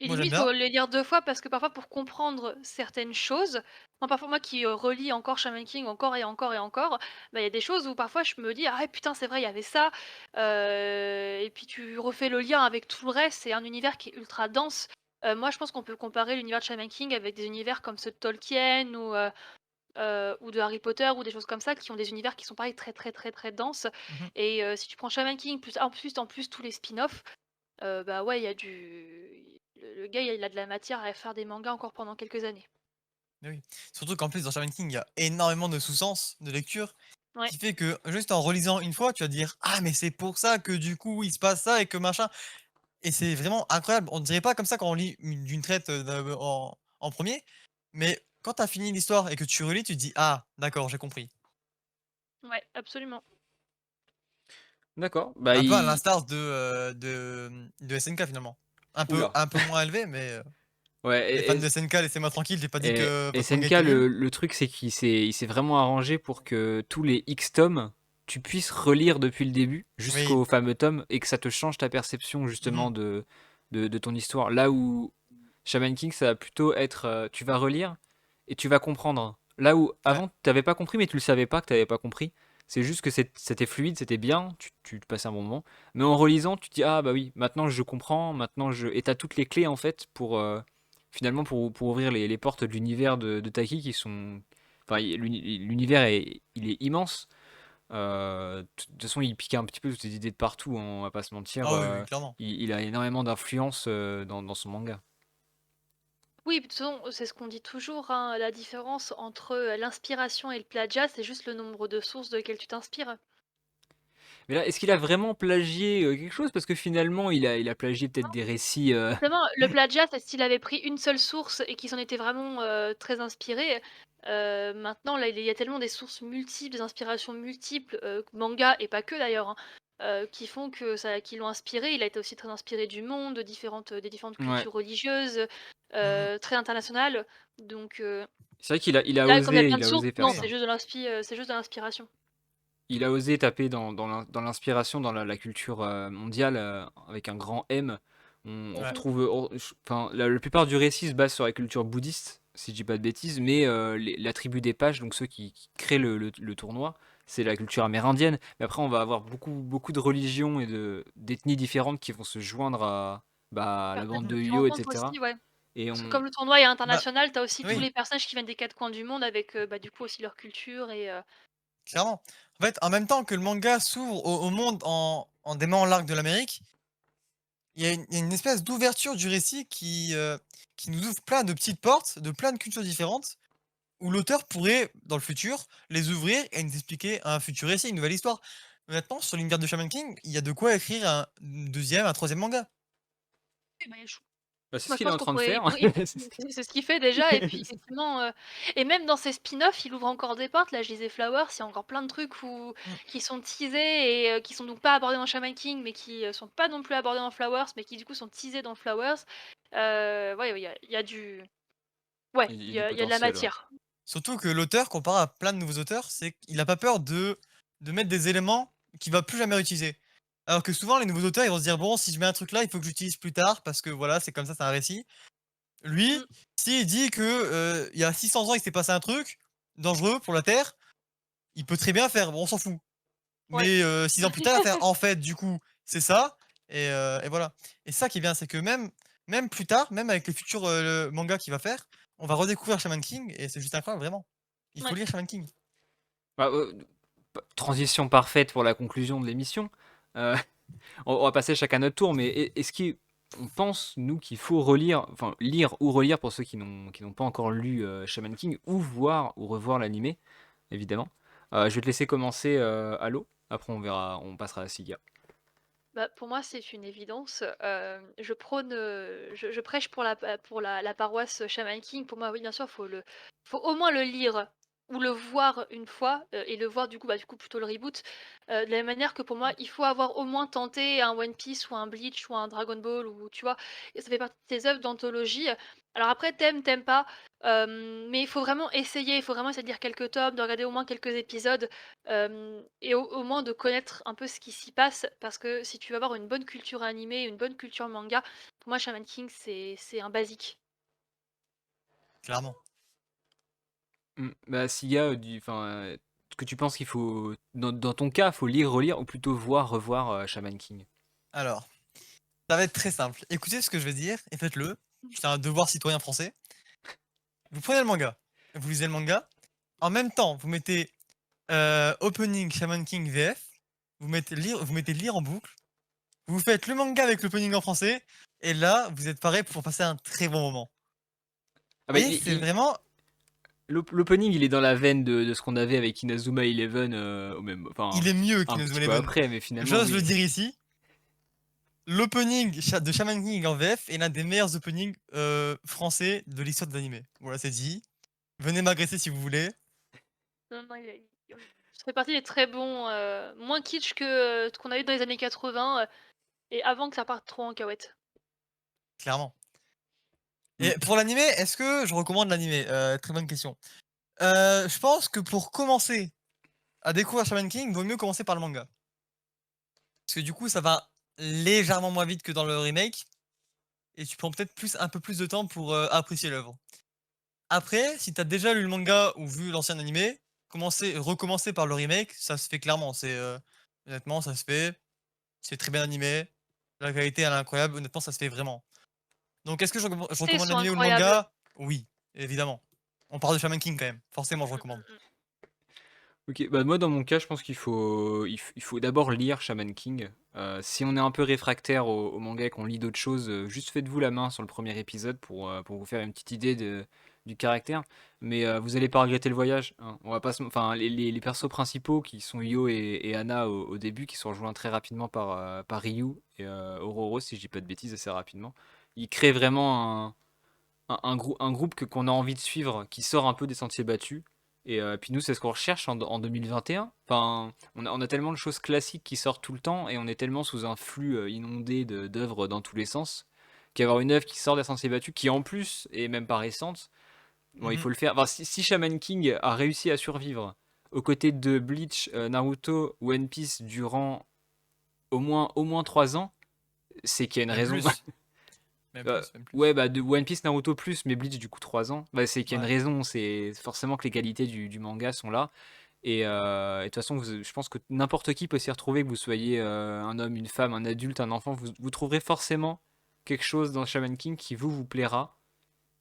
Et Moi, j'aime limite, bien. faut les lire 2 fois parce que parfois pour comprendre certaines choses, parfois moi qui, relis encore Shaman King encore et encore et encore, bah, il y a des choses où parfois je me dis: «Ah ouais putain c'est vrai il y avait ça», et puis tu refais le lien avec tout le reste, c'est un univers qui est ultra dense. Moi je pense qu'on peut comparer l'univers de Shaman King avec des univers comme ceux de Tolkien ou de Harry Potter ou des choses comme ça qui ont des univers qui sont pareil très, très, très, très denses. Mmh. Et si tu prends Shaman King plus tous les spin-offs, bah, ouais, il y a le gars, il a de la matière à faire des mangas encore pendant quelques années. Et oui. Surtout qu'en plus dans Shaman King, il y a énormément de sous-sens, de lecture, Ouais. qui fait que juste en relisant une fois, tu vas te dire: «Ah mais c'est pour ça que du coup, il se passe ça et que machin». Et c'est vraiment incroyable. On ne dirait pas comme ça quand on lit d'une traite, en 1er, mais quand tu as fini l'histoire et que tu relis, tu te dis: «Ah d'accord, j'ai compris». Ouais, absolument. D'accord. Bah Un peu à il. l'instar de SNK finalement. Oula. Un peu moins élevé, mais les fans Ouais. de SNK, laissez-moi tranquille, j'ai pas dit Et que votre manga SNK, était nul. le truc, c'est qu'il s'est vraiment arrangé pour que tous les X tomes, tu puisses relire depuis le début Oui. jusqu'au fameux tome et que ça te change ta perception Mmh. justement de ton histoire. Là où Shaman King, ça va plutôt être tu vas relire et tu vas comprendre. Là où Ouais. avant, tu n'avais pas compris, mais tu le savais pas que tu n'avais pas compris. C'est juste que c'était fluide, c'était bien, tu passais un bon moment. Mais en relisant, tu te dis, ah bah oui, maintenant je comprends, maintenant je. Et tu as toutes les clés en fait finalement pour ouvrir les portes de l'univers de Taki qui sont. Enfin, l'univers il est immense. De toute façon, il pique un petit peu toutes les idées de partout, hein, on va pas se mentir. Ah oui, oui, clairement. Il a énormément d'influence dans son manga. Oui, de toute façon, c'est ce qu'on dit toujours, hein, la différence entre, l'inspiration et le plagiat, c'est juste le nombre de sources de lesquelles tu t'inspires. Mais là, est-ce qu'il a vraiment plagié quelque chose? Parce que finalement, il a plagié peut-être des récits. Justement, le plagiat, c'est s'il avait pris une seule source et qu'il s'en était vraiment, très inspiré. Maintenant, là, il y a tellement des sources multiples, des inspirations multiples, manga et pas que d'ailleurs, hein, qui font que ça qui l'ont inspiré. Il a été aussi très inspiré du monde, des différentes Ouais. cultures religieuses, très internationales. Donc, C'est vrai qu'il a là, comme il y a plein osé, de il a sources, osé faire non, Oui, ça. c'est juste de l'inspiration. Il a osé taper dans l'inspiration, dans la culture mondiale avec un grand M. On ouais. Mmh. retrouve, enfin, la plupart du récit se base sur la culture bouddhiste, si je dis pas de bêtises, mais la tribu des pages, donc ceux qui créent le tournoi, c'est la culture amérindienne. Mais après, on va avoir beaucoup de religions et d'ethnies différentes qui vont se joindre à Bah, la bande de tu Yu, rencontres etc. aussi, ouais. Et Parce que on, comme le tournoi est Bah, international, tu as aussi tous oui, les personnages qui viennent des 4 coins du monde avec, bah, du coup aussi leur culture et clairement. En fait, en même temps que le manga s'ouvre au monde en démarrant l'arc de l'Amérique, il y a une espèce d'ouverture du récit qui nous ouvre plein de petites portes, de plein de cultures différentes, où l'auteur pourrait, dans le futur, les ouvrir et nous expliquer un futur récit, une nouvelle histoire. Maintenant, sur l'univers de Shaman King, il y a de quoi écrire un 2e, un 3e manga. bah, je bah, c'est moi ce je qu'il est pense en qu'on train de pourrait faire. c'est ce qu'il fait déjà et puis effectivement, et même dans ses spin-offs, il ouvre encore des portes. Là, je lisais Flowers, il y a encore plein de trucs Mmh, qui sont teasés et qui sont donc pas abordés dans Shaman King, mais qui, sont pas non plus abordés dans Flowers, mais qui du coup sont teasés dans Flowers. Ouais, il y a du ouais, Il y il a y du a il y a de la potentiel, ouais. matière. surtout que l'auteur, comparé à plein de nouveaux auteurs, c'est qu'il a pas peur de mettre des éléments qu'il va plus jamais réutiliser. Alors que souvent, les nouveaux auteurs, ils vont se dire: «Bon, si je mets un truc là, il faut que j'utilise plus tard parce que voilà, c'est comme ça, c'est un récit». Lui, Mmh, s'il dit que, il y a 600 ans, il s'est passé un truc dangereux pour la Terre, il peut très bien faire: «Bon, on s'en fout». ouais. Mais 6 ans plus tard, il va faire: «En fait, du coup, c'est ça» et voilà. Et ça qui est bien, c'est que même plus tard, même avec les futurs, mangas qu'il va faire, on va redécouvrir Shaman King et c'est juste incroyable, vraiment. Il faut Ouais. lire Shaman King. Bah, transition parfaite pour la conclusion de l'émission. Euh, on va passer chacun notre tour, mais est-ce qu'on pense, nous, qu'il faut relire, enfin, lire ou relire pour ceux qui n'ont pas encore lu Shaman King, ou voir ou revoir l'animé, évidemment. Je vais te laisser commencer, Allo. Après, on passera à Siga. Bah, pour moi, c'est une évidence. Je prône, je prêche pour la paroisse Shaman King. Pour moi, oui, bien sûr, faut au moins le lire ou le voir une fois, et le voir du coup plutôt le reboot. De la même manière que pour moi, il faut avoir au moins tenté un One Piece ou un Bleach ou un Dragon Ball ou tu vois? Et ça fait partie de tes œuvres d'anthologie. Alors après, t'aimes pas, mais il faut vraiment essayer, il faut vraiment essayer de lire quelques tomes, de regarder au moins quelques épisodes. Et au moins de connaître un peu ce qui s'y passe, parce que si tu veux avoir une bonne culture animée, une bonne culture manga, pour moi Shaman King c'est un basique. Clairement. Bah, Siga, que tu penses qu'il faut, dans ton cas, faut lire, relire, ou plutôt voir, revoir Shaman King? Alors, ça va être très simple. Écoutez ce que je vais dire et faites-le. C'est un devoir citoyen français. Vous prenez le manga, vous lisez le manga. En même temps, vous mettez, opening Shaman King VF, vous mettez lire en boucle. Vous faites le manga avec l'opening en français et là, vous êtes parés pour passer un très bon moment. Ah bah, Et c'est vraiment l'opening, il est dans la veine de ce qu'on avait avec Inazuma Eleven, au même, enfin, il est mieux un qu'Inazuma petit peu Eleven. après, mais finalement, J'ose le oui. dire ici, l'opening de Shaman King en VF est l'un des meilleurs openings, français de l'histoire des animés. Voilà, c'est dit. Venez m'agresser si vous voulez. Non, non, ça fait partie des très bons, moins kitsch que, ce qu'on a eu dans les années 80, et avant que ça parte trop en cacahuète. Clairement. Mm. Et pour l'animé, est-ce que je recommande l'animé? Très bonne question. Je pense que pour commencer à découvrir Shaman King, vaut mieux commencer par le manga. Parce que du coup, ça va légèrement moins vite que dans le remake et tu prends peut-être un peu plus de temps pour, apprécier l'œuvre. Après, si tu as déjà lu le manga ou vu l'ancien animé, recommencer par le remake, ça se fait clairement. Honnêtement, ça se fait. C'est très bien animé. La qualité, elle est incroyable. Honnêtement, ça se fait vraiment. Donc est-ce que je Ils recommande sont l'animé ou le incroyables. manga? Oui, évidemment. On parle de Shaman King quand même. Forcément, je Mmh, recommande. mmh, mmh. Ok, bah moi dans mon cas, je pense qu'il faut d'abord lire Shaman King. Si on est un peu réfractaire au manga et qu'on lit d'autres choses, juste faites-vous la main sur le premier épisode pour vous faire une petite idée du caractère. Mais vous allez pas regretter le voyage, hein. On va pas enfin, les persos principaux qui sont Io et Anna au début, qui sont rejoints très rapidement par Ryu et Ororo, si je dis pas de bêtises, assez rapidement. Ils créent vraiment un groupe qu'on a envie de suivre, qui sort un peu des sentiers battus. Et puis nous, c'est ce qu'on recherche en 2021. Enfin, on a tellement de choses classiques qui sortent tout le temps et on est tellement sous un flux inondé d'œuvres dans tous les sens qu'avoir une œuvre qui sort des sentiers battus, qui en plus est même pas récente, bon, il Mhm. faut le faire. Enfin, si Shaman King a réussi à survivre aux côtés de Bleach, Naruto, One Piece durant au moins 3 ans, c'est qu'il y a une Même raison. plus. Même Euh, plus, même plus. ouais, bah de One Piece, Naruto plus, mais Bleach du coup 3 ans. Bah, c'est qu'il y a une Ouais. raison. C'est forcément que les qualités du manga sont là. Et de toute façon, je pense que n'importe qui peut s'y retrouver, que vous soyez un homme, une femme, un adulte, un enfant, vous trouverez forcément quelque chose dans Shaman King qui vous plaira.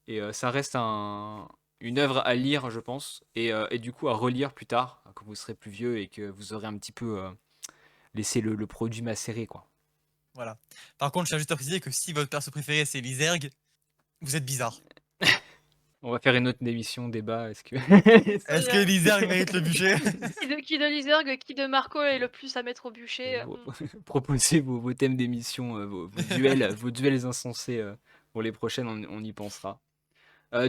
Et ça reste une œuvre à lire, je pense, et du coup à relire plus tard, quand vous serez plus vieux et que vous aurez un petit peu laissé le produit macérer, quoi. Voilà. Par contre, je tiens juste à préciser que si votre perso préféré c'est Lizerg, vous êtes bizarre. On va faire une autre émission débat. Est-ce que Est-ce que Lizerg mérite le bûcher? Qui de Lizerg, qui de Marco est le plus à mettre au bûcher proposez vos thèmes d'émission, vos duels insensés pour les prochaines, on y pensera.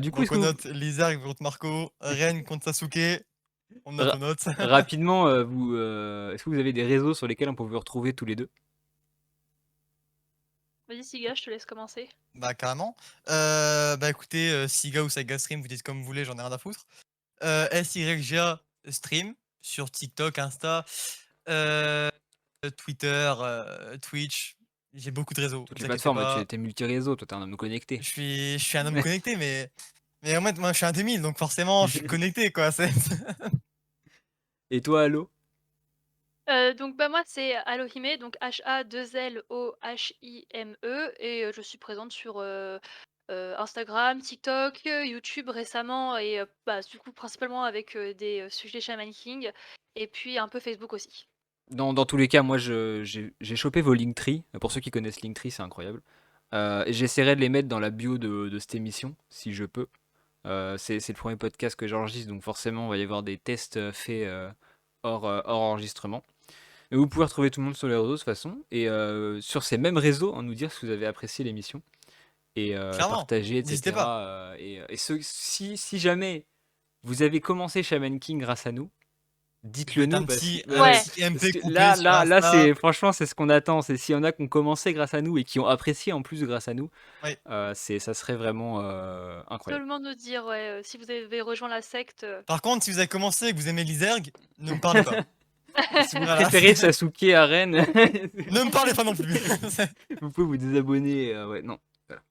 Du coup, est-ce Donc que on vous, note Lizerg contre Marco, Ren contre Sasuke. On note, ra- on note. rapidement, est-ce que vous avez des réseaux sur lesquels on peut vous retrouver tous les deux? Vas-y, Siga, je te laisse commencer. Bah carrément. Bah écoutez, Siga ou Saga Stream, vous dites comme vous voulez, j'en ai rien à foutre. SYGA Stream sur TikTok, Insta, euh, Twitter, Twitch. J'ai beaucoup de réseaux, Toutes vous les inquiétez plateformes, tu pas. es multi-réseau, toi t'es un homme connecté. Je suis un homme connecté, mais en fait, moi je suis un T1000, donc forcément je suis connecté quoi. Et toi, Allo? Donc bah moi c'est Alohime, donc H-A-2-L-O-H-I-M-E et je suis présente sur Instagram, TikTok, YouTube récemment et bah, du coup principalement avec des sujets Shaman King et puis un peu Facebook aussi. Dans tous les cas, moi, j'ai chopé vos Linktree. Pour ceux qui connaissent Linktree, c'est incroyable. Et j'essaierai de les mettre dans la bio de cette émission, si je peux. C'est le premier podcast que j'enregistre, donc forcément, il va y avoir des tests faits hors enregistrement. Mais vous pouvez retrouver tout le monde sur les réseaux de toute façon. Et sur ces mêmes réseaux, nous dire si vous avez apprécié l'émission. Et Clairement, partager, n'hésitez etc. pas. Si jamais vous avez commencé Shaman King grâce à nous, dites-le Faites nous un petit, ouais, un Ouais. petit MP parce que coupé sur là, Insta. c'est franchement c'est ce qu'on attend. C'est s'il y en a qui ont commencé grâce à nous et qui ont apprécié en plus grâce à nous, Oui. ça serait vraiment incroyable. Seulement nous dire ouais, si vous avez rejoint la secte. Par contre, si vous avez commencé et que vous aimez Lizerg, ne me parlez pas. Voilà. Préférez Sasuke à Rennes. Ne me parlez pas non plus. Vous pouvez vous désabonner. Ouais, non. Voilà.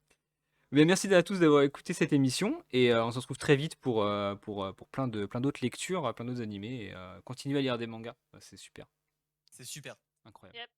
Mais merci à tous d'avoir écouté cette émission et on se retrouve très vite pour plein d'autres lectures, plein d'autres animés et continuez à lire des mangas. C'est super, C'est super. incroyable. Yep.